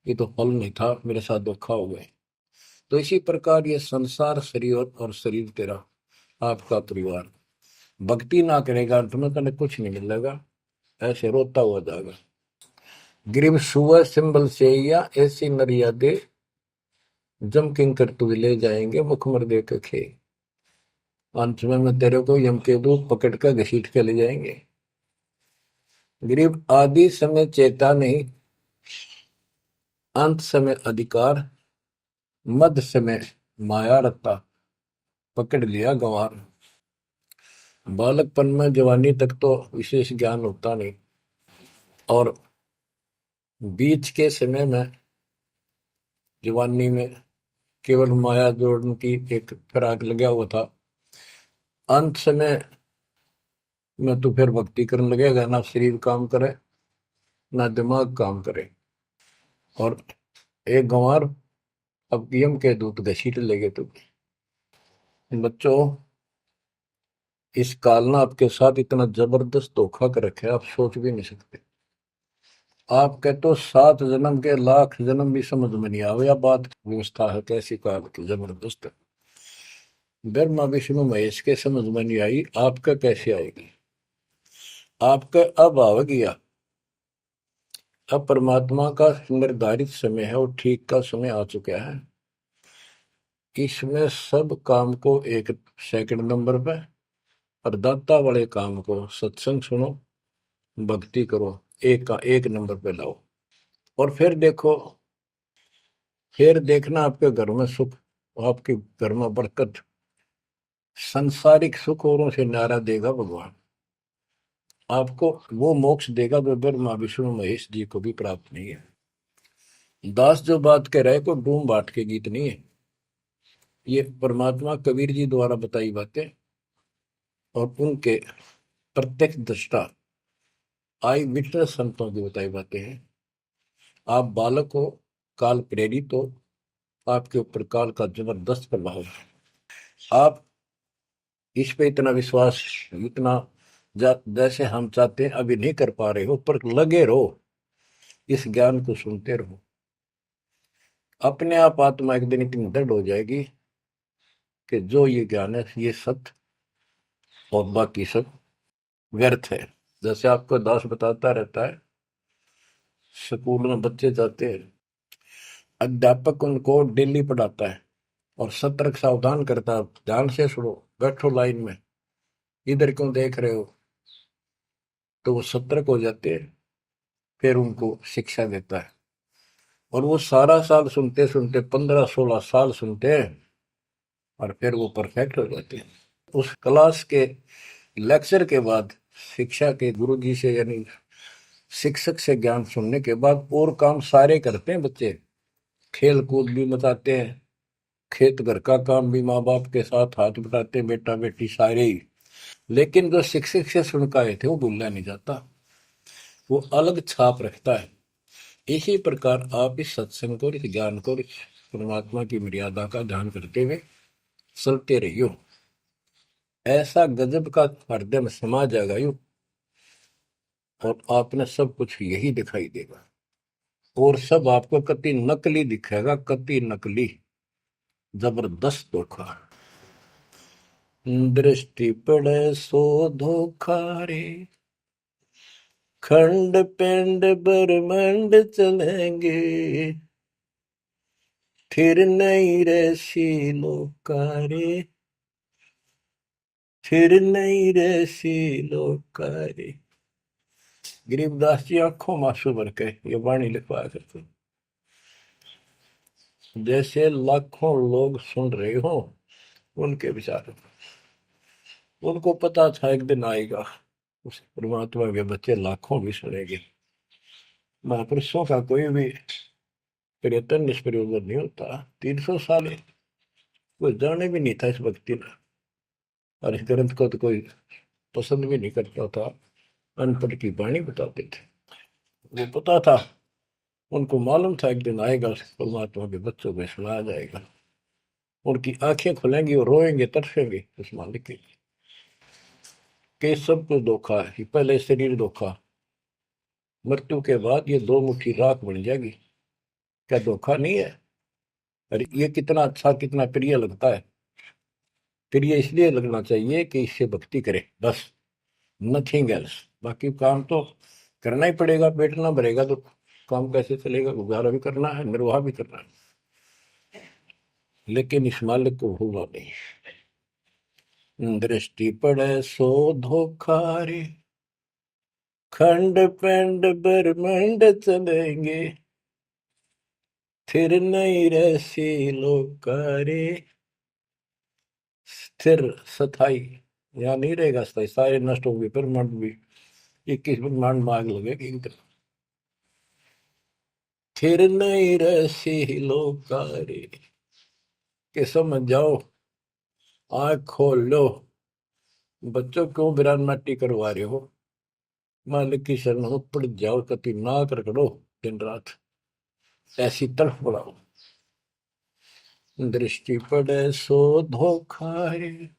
ये तो फल नहीं था, मेरे साथ धोखा हो गए। तो इसी प्रकार ये संसार शरीर और शरीर तेरा आपका परिवार, भक्ति ना करेगा तुम्हें कने कुछ नहीं मिलेगा, ऐसे रोता हुआ जाएगा। गिरिव सुअ सिंबल से या ऐसी नरिया दे, जम किंकर तुझ ले जाएंगे मुखमर दे के खे। अंत में तेरे को यम के दूत पकड़ कर घसीट के ले जाएंगे। गिरिव आदि समय चेता नहीं, अंत समय अधिकार, मध्य समय माया रत्ता, पकड़ लिया गंवार। बालकपन में जवानी तक तो विशेष ज्ञान होता नहीं, और बीच के समय में जवानी में केवल माया जोड़ने की एक फिराक लगा हुआ था। अंत समय में तो फिर भक्ति करने लगेगा, ना शरीर काम करे ना दिमाग काम करे। और एक गंवार अब यम के दूत घसीट लेंगे तुम। बच्चों, इस काल ने आपके साथ इतना जबरदस्त धोखा कर रखा है, आप सोच भी नहीं सकते। आपके तो 7 जन्म के लाख जन्म भी समझ में नहीं आवे, या बात व्यवस्था है कैसी काल की जबरदस्त। ब्रह्मा विष्णु महेश के समझ में नहीं आई, आपका कैसे आएगी। आपका अब आ गया, अब परमात्मा का निर्धारित समय है और ठीक का समय आ चुका है। इसमें सब काम को एक सेकंड नंबर पे, और दाता वाले काम को सत्संग सुनो, भक्ति करो, एक का एक नंबर पे लाओ। और फिर देखो, फिर देखना आपके घर में सुख, आपके घर में बरकत, संसारिक सुख औरों से न्यारा देगा भगवान। आपको वो मोक्ष देगा जो ब्रह्मा विष्णु महेश जी को भी प्राप्त नहीं है। दास जो बात कह रहे को डूम बाट के गीत नहीं है, ये परमात्मा कबीर जी द्वारा बताई बातें और उनके प्रत्यक्ष दृष्टा आई विटनेस संतों की बताई बातें हैं। आप बालक हो, काल प्रेरित हो, आपके ऊपर काल का जबरदस्त प्रभाव है। आप इस पे इतना विश्वास, इतना जैसे हम चाहते हैं अभी नहीं कर पा रहे हो, पर लगे रहो, इस ज्ञान को सुनते रहो। अपने आप आत्मा एक दिन इतनी दृढ़ हो जाएगी कि जो ये ज्ञान है ये सत्य और बाकी सब व्यर्थ है। जैसे आपको दास बताता रहता है, स्कूल में बच्चे जाते हैं, अध्यापक उनको डेली पढ़ाता है और सतर्क सावधान करता है, ध्यान से सुनो, बैठो लाइन में, इधर क्यों देख रहे हो। तो वो सतर्क हो जाते हैं, फिर उनको शिक्षा देता है। और वो सारा साल सुनते सुनते 15 16 साल सुनते हैं, और फिर वो परफेक्ट हो जाते हैं। उस क्लास के लेक्चर के बाद, शिक्षा के गुरु जी से यानी शिक्षक से ज्ञान सुनने के बाद और काम सारे करते हैं बच्चे, खेल कूद भी मचाते हैं, खेत घर का काम भी माँ बाप के साथ हाथ बटाते हैं, बेटा बेटी सारे ही। लेकिन जो शिक्षक से सुन के आए थे वो भूलना नहीं जाता, वो अलग छाप रखता है। इसी प्रकार आप इस सत्संग को, इस ज्ञान को, इस परमात्मा की मर्यादा का ध्यान करते हुए चलते रहियो। ऐसा गजब का हृदय में समा जाएगा यू, और आपने सब कुछ यही दिखाई देगा, और सब आपको कति नकली दिखेगा, कति नकली, जबरदस्त धोखा। दृष्टि पड़े सो धोखा रे, खंड पिंड ब्रह्मंड चलेंगे, फिर नहीं रसी लोकारे, फिर नहीं रसी लोकारे। गरीबदास जी आंखों में आंसू भर के ये वाणी लिखवाया करते, जैसे लाखों लोग सुन रहे हो उनके विचार। उनको पता था एक दिन आएगा उस परमात्मा के बच्चे लाखों भी सुनेंगे। महापुरुषों का कोई भी प्रयत्न निष्प्रयोजन नहीं होता। 300 साल कोई जाने भी नहीं था इस भक्ति में, और इस ग्रंथ को तो कोई पसंद भी नहीं करता था। अनपढ़ की वाणी बताते थे। वो पता था, उनको मालूम था एक दिन आएगा परमात्मा के बच्चों को सुनाया जाएगा। उनकी आंखें खुलेंगी और रोएंगे तरसेंगे उस मालिक के लिए कि सब कुछ धोखा है। पहले शरीर धोखा, मृत्यु के बाद ये दो मुट्ठी राख बन जाएगी। क्या धोखा नहीं है? अरे ये कितना अच्छा कितना प्रिय लगता है। प्रिय इसलिए लगना चाहिए कि इससे भक्ति करे, बस, नथिंग एल्स। बाकी काम तो करना ही पड़ेगा, पेट ना भरेगा तो काम कैसे चलेगा? गुजारा भी करना है, निर्वाह भी करना है, लेकिन इस मालिक को भूलना नहीं। दृष्टि पड़े सो धोखा रे, खंड पेंड ब्रह्मंड चलेंगे, फिर नहीं रहसी लोकारे। स्थिर स्थाई यहाँ नहीं रहेगा, स्थाई सारे नष्ट होंगे। ब्रह्मांड भी 21 ब्रह्मांड में आग लगेगी। फिर नहीं रहसी लोकारे के समझ जाओ, आँख खोल लो। बच्चों क्यों बिरान माटी करवा रहे हो? मालिक की शरण हो, पड़ जाओ, कति नाक रगड़ो दिन रात, ऐसी तड़फ बढ़ाओ। दृष्टि पड़े सो धोखा रे,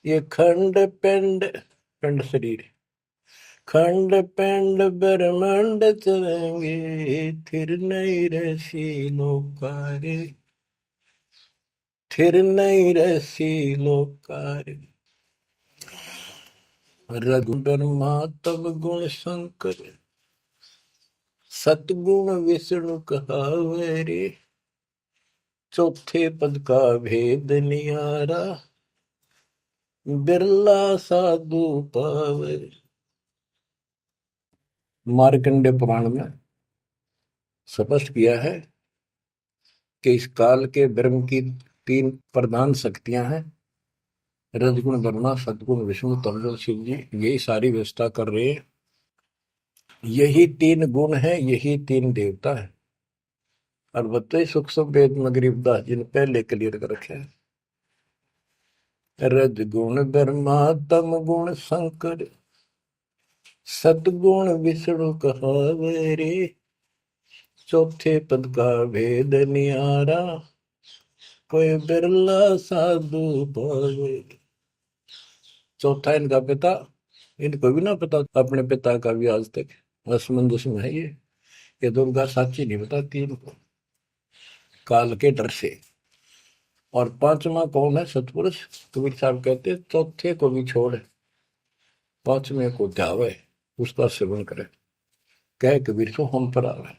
ये खंड पिंड, पिंड शरीर, खंड पिंड ब्रह्मांड चलेंगे, फिर नहीं रहसी लोकारे, फिर नहीं रहसी लोकारे। रघु ब्रह्मा तब गुण शंकर, सतगुण विष्णु कहावे रे, चौथे पद का भेद नियारा, बिरला साधु पावे। मार्कंडे पुराण में स्पष्ट किया है कि इस काल के ब्रह्म की 3 प्रधान शक्तियां हैं, रजगुण ब्रह्मा, सदगुण विष्णु, तमगुण शिव जी। यही सारी व्यवस्था कर रहे हैं। यही 3 गुण है, यही 3 देवता है। और बताइए सूक्ष्म वेद में गरीबदास जी ने पहले क्लियर कर रखे है, रजगुण ब्रह्मा तम गुण शंकर, सदगुण विष्णु कहावे रे, चौथे पद का भेद नियारा, कोई बिरला साधु पावे। चौथा इनका पिता, इनको भी ना पता अपने पिता का भी आज तक असमंजस में है। ये दुर्गा साची नहीं बताती इनको, काल के डर से। और 5वां कौन है? सतपुरुष। कबीर साहब कहते चौथे को भी छोड़, 5वें को ध्यावे, उसका सेवन करे, कह कबीर सो हम पर आवे।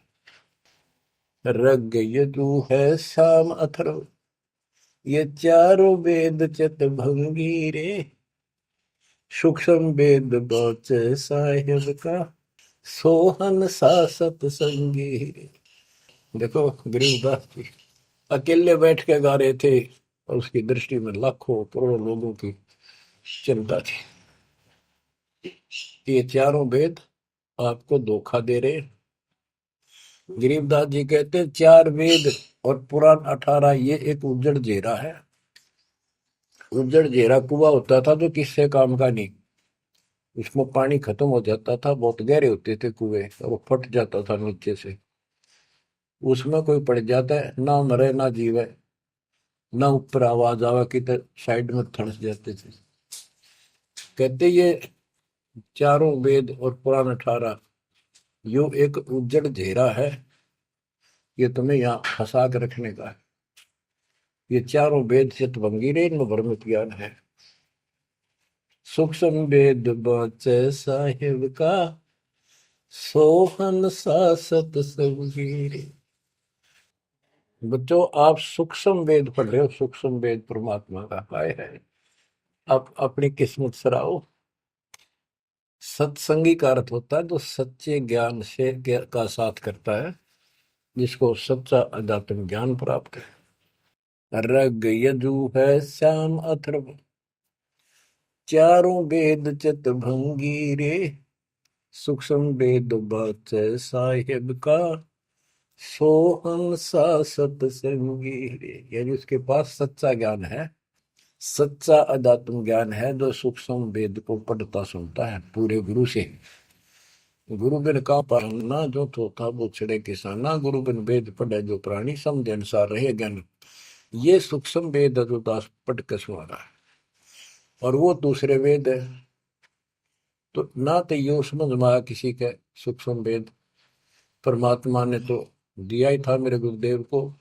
रग यजु है शाम अथर्व, ये चारों वेद चित भंगी रे, सूक्ष्म वेद बौच साहिब का, सोहन सासत संगी रे। देखो गरीबदास जी अकेले बैठ के गा रहे थे, और उसकी दृष्टि में लाखों करोड़ों लोगों की चिंता थी। ये चारों वेद आपको धोखा दे रहे। गरीबदास जी कहते 4 वेद और पुराण 18, ये एक उज्जड़ जेरा है। उज्जड़ जेरा कुआं होता था जो किससे काम का नहीं, उसमें पानी खत्म हो जाता था, बहुत गहरे होते थे कुएं, और वो फट जाता था नीचे से। उसमें कोई पड़ जाता है, ना मरे ना जीवे, ना ऊपर आवाज आवा की तो साइड में थड़स जाते थे। कहते ये चारों वेद और पुराण 18 यो एक उज्जड़ घेरा है, ये तुम्हें यहाँ फंसा कर रखने का है। ये चारों वेद चित भंगीरे, इनमें भ्रमित ज्ञान है। सूक्ष्म वेद बचे साहिब का, सोहन सासत सबगीरे। बच्चों आप सूक्ष्म वेद पढ़ रहे हो, सूक्ष्म वेद परमात्मा का काय है। आप अपनी किस्मत सराओ। सत्संगी का अर्थ होता है जो सच्चे ज्ञान से का साथ करता है, जिसको सच्चा अध्यात्म ज्ञान प्राप्त है। रग यजु है श्याम अथर्व, चारों वेद चित भंगी रे, सूक्ष्म वेद बाच साहिब का, सोहम सा सत्संगी रे। यानी उसके पास सच्चा ज्ञान है, सच्चा अध्यात्म ज्ञान है, जो सूक्ष्म वेद को पढ़ता सुनता है पूरे गुरु से। गुरु बिन का पढ़ना जो थोथा वो छड़े किसाना, गुरु बिन वेद पढ़े जो प्राणी, समझ अनुसार रहे ज्ञान। ये सूक्ष्म वेद है जो दास पढ़ के सुना रहा है, और वो दूसरे वेद है। तो ना तो ये समझ में आया किसी के सूक्ष्म वेद, परमात्मा ने तो दिया ही था मेरे गुरुदेव को,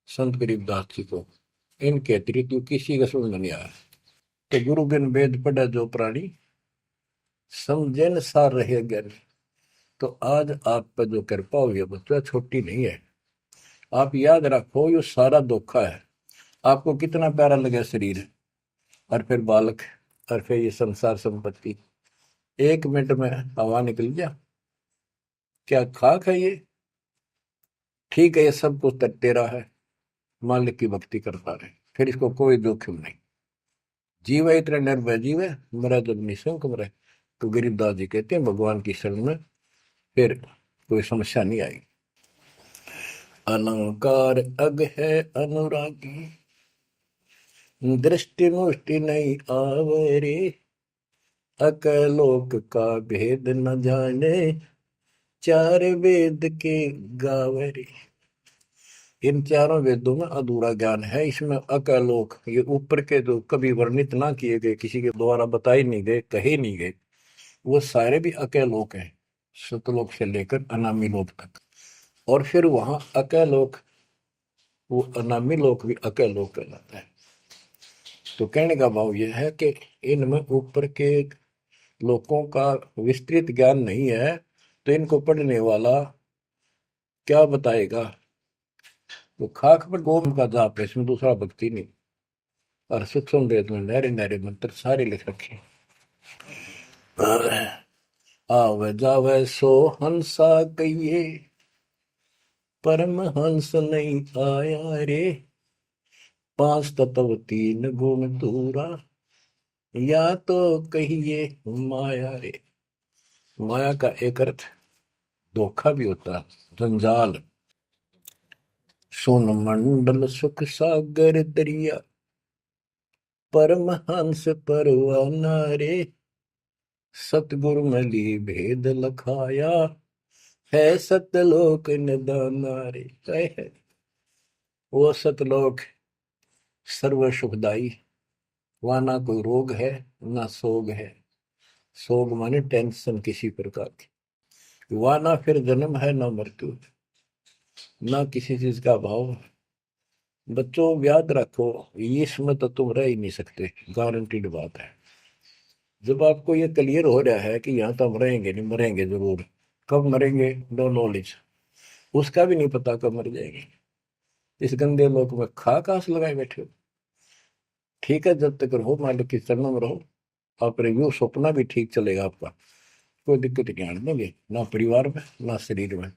संत गरीबदास जी को, इनके अतिरिक्त किसी का समझ में नहीं आया। तो गुरु बिन वेद पढ़े जो प्राणी, समझे न सार रहे ज्ञान। तो आज आप पर जो कृपा हुई है बच्चा, छोटी नहीं है। आप याद रखो ये सारा धोखा है। आपको कितना प्यारा लगे शरीर, और फिर बालक, और फिर ये संसार संपत्ति, 1 मिनट में हवा निकल गया। क्या खाक है ये? ठीक है, ये सब कुछ तेरा है, मालिक की भक्ति करता रहे, फिर इसको कोई जोखिम नहीं। जीव है इतना निर्भय जीव है, मरा जब निशंक मरे। तो गरीबदास जी कहते हैं भगवान की शरण में फिर कोई समस्या नहीं आई। अलंकार अग है अनुरागी, दृष्टि मुष्टि नहीं आवरे, अकलोक का भेद न जाने, चार वेद के गावरे। इन चारों वेदों में अधूरा ज्ञान है, इसमें अकलोक, ये ऊपर के जो कभी वर्णित ना किए गए, किसी के द्वारा बताए नहीं गए, कहे नहीं गए, वो सारे भी अकलोक हैं, सतलोक से लेकर अनामी लोक तक। और फिर वहां अकलोक, वो अनामी लोक भी अकलोक कहलाता है। तो कहने का भाव यह है कि इनमें ऊपर के लोगों का विस्तृत ज्ञान नहीं है, तो इनको पढ़ने वाला क्या बताएगा? तो खाक पर गोम का जाप है, इसमें दूसरा भक्ति नहीं। और सूक्ष्म वेद में नहरे नहरे मंत्र सारे लिख रखे हैं। आवे जावे सो हंसा कहिए, परम हंस नहीं आया रे, पांच तत्व तीन गुण दूरा, या तो कहिए माया रे। माया का एक अर्थ धोखा भी होता है, जंजाल। सोन मंडल सुख सागर दरिया, परमहंस परवाना रे, सतगुरु मली भेद लखाया, है सतलोक निदाना रे। है वो सतलोक सर्व सुखदाई, वहां ना कोई रोग है ना सोग है। सोग माने टेंशन किसी प्रकार की, वहां ना फिर जन्म है ना मृत्यु, ना किसी चीज का भाव। बच्चों याद रखो, इसमें तो तुम रह ही नहीं सकते, गारंटीड बात है। जब आपको ये क्लियर हो रहा है कि यहाँ तो हम रहेंगे नहीं, मरेंगे जरूर, कब मरेंगे नो नॉलेज, उसका भी नहीं पता कब मर जाएंगे। इस गंदे लोक में खा कास लगाए बैठे हो। ठीक है, जब तक रहो मालिक की चरणों में रहो, आप रिव्यू सपना भी ठीक चलेगा आपका, कोई दिक्कत नहीं आने देंगे, ना परिवार में ना शरीर में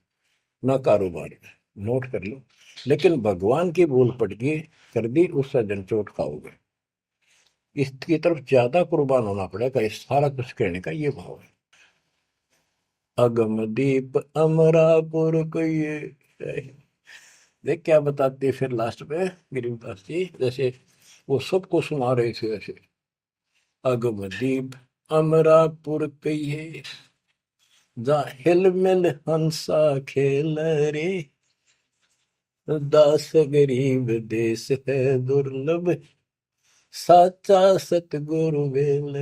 ना कारोबार में। नोट कर लो। लेकिन भगवान की भूल पड़ गई, कर दी, उससे जनचोट खाओगे। इसकी तरफ ज्यादा कुर्बान होना पड़ेगा। इस सारा कुछ कहने का ये भाव है। अगम दीप अमरापुर को ये देख क्या बताते फिर लास्ट में गिरिदास जी, जैसे वो सबको सुना रहे थे ऐसे। अगम दीप अमरापुर कहिए, जा हिल मिल हंसा खेल रे, दास गरीब देश है दुर्लभ, साचा सतगुरु वेल।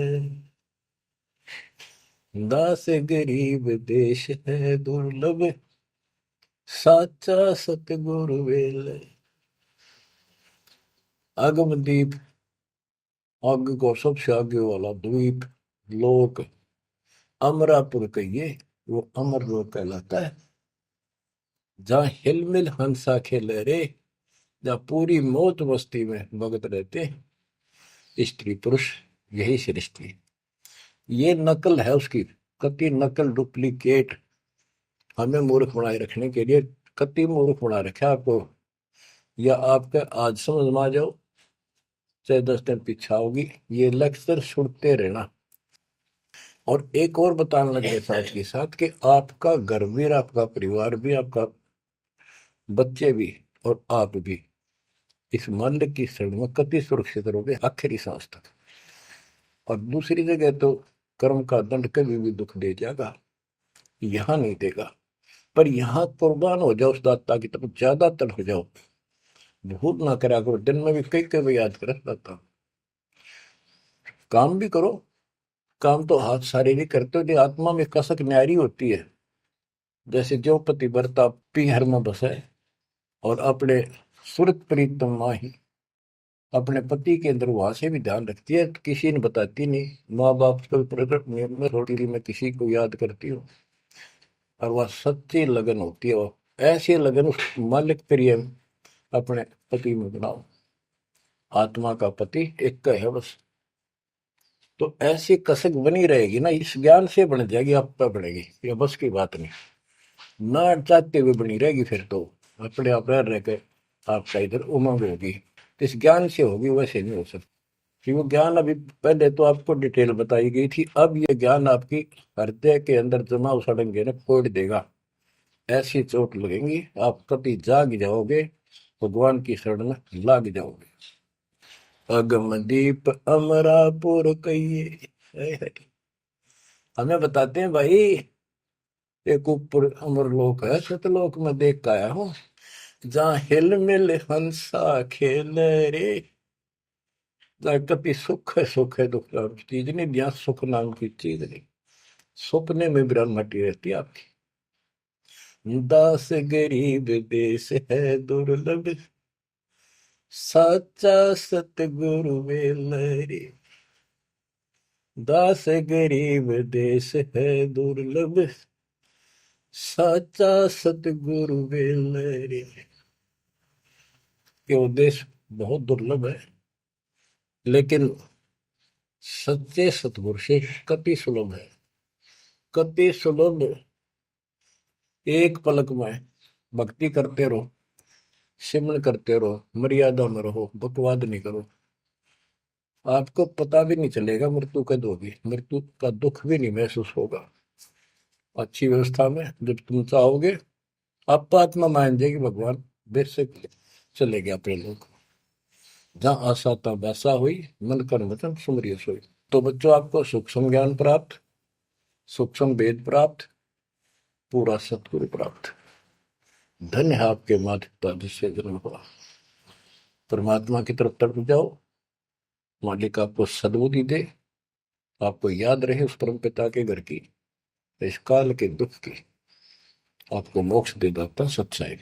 दास गरीब देश है दुर्लभ, साचा सतगुरु वेल। अगमदीप, आग को सबसे आगे वाला द्वीप, लोक, अमरापुर कहिए, वो अमर लोक कहलाता है। जहाँ हिलमिल हंसा खेले रे, जहाँ पूरी मौत मस्ती में भगत रहते, स्त्री पुरुष यही सृष्टि। ये नकल है उसकी, कति नकल डुप्लीकेट हमें मूर्ख बनाए रखने के लिए कति मूर्ख बना रखा आपको। या आपका आज समझ में आ जाओ चाहे 10 दिन पीछा होगी, ये लेक्चर सुनते रहना। और एक और बताने लगे साथ के साथ कि आपका घर भी, आपका परिवार भी, आपका बच्चे भी और आप भी इस माल्य की शरण में कति सुरक्षित रहोगे आखिरी सांस तक। और दूसरी जगह तो कर्म का दंड कभी भी दुख दे जाएगा, यहां नहीं देगा। पर यहां कुर्बान हो जाओ उस दाता की तरफ, ज्यादा तर हो जाओ, भूल ना करा करो। दिन में भी कई कई याद कर दाता। काम भी करो, काम तो हाथ शारीरिक करते हो, आत्मा में कसक न्यारी होती है। जैसे जो पतिव्रता पीहर में बसे और अपने सुरत प्रीतम माही अपने पति के अंदर वहां से भी ध्यान रखती है, किसी ने बताती नहीं। माँ बाप को प्रकट नियम में थोड़ी मैं किसी को याद करती हूँ, और वह सच्ची लगन होती है। वो ऐसी लगन उस मालिक प्रिय अपने पति में बनाओ। आत्मा का पति एक का है बस। तो ऐसी कसक बनी रहेगी ना, इस ज्ञान से बन जाएगी, आप पे बढ़ेगी, ये बस की बात नहीं। ना चाहते हुए बनी रहेगी, फिर तो अपने आप रह के आपका इधर उमंग होगी। इस ज्ञान से होगी, वैसे नहीं हो सकती। कि वो ज्ञान अभी पहले तो आपको डिटेल बताई गई थी, अब ये ज्ञान आपकी हृदय के अंदर जमा सड़ेंगे ना, फोड़ देगा। ऐसी चोट लगेंगी, आप कभी जाग जाओगे, भगवान की शरण में लाग जाओगे। अगमदीप अमरापुर कहिए। हमें बताते हैं भाई, एक ऊपर अमरलोक है, सतलोक में देख के आया हूँ, जहाँ हिल मिल हंसा खेल रे। जहाँ कभी सुख है दुख नाम की चीज नहीं, यहाँ सुख नाम की चीज नहीं। सपने में ब्रह्मटी रहती है आपकी। दास गरीब देश है दुर्लभ, साचा सतगुरु मिल रे। दास गरीब देश है दुर्लभ, साचा सतगुरु मिल रे। ये उद्देश्य बहुत दुर्लभ है, लेकिन सच्चे सतगुरु से कति सुलभ है, कति सुलभ। एक पलक में भक्ति करते रहो, सिमरन करते रहो, मर्यादा में रहो, बकवाद नहीं करो, आपको पता भी नहीं चलेगा मृत्यु कब होगी, मृत्यु का दुख भी नहीं महसूस होगा। अच्छी व्यवस्था में जब तुम चाहोगे, आप आत्मा मान जाएगी, भगवान बेशक चले गए अपने लोग। जहाँ आशा था वैसा हुई, मन कर वचन सुमरिय सोई। तो बच्चों, आपको सूक्ष्म ज्ञान प्राप्त, सूक्ष्म वेद प्राप्त, पूरा सतगुरु प्राप्त। धन्य है आपके माता पिता जिससे जन्म हुआ। परमात्मा की तरफ तड़प जाओ, मालिक आपको सद्बुद्धि दे, आपको याद रहे उस परम पिता के घर की, इस काल के दुख की आपको मोक्ष दे दाता सच्चाई।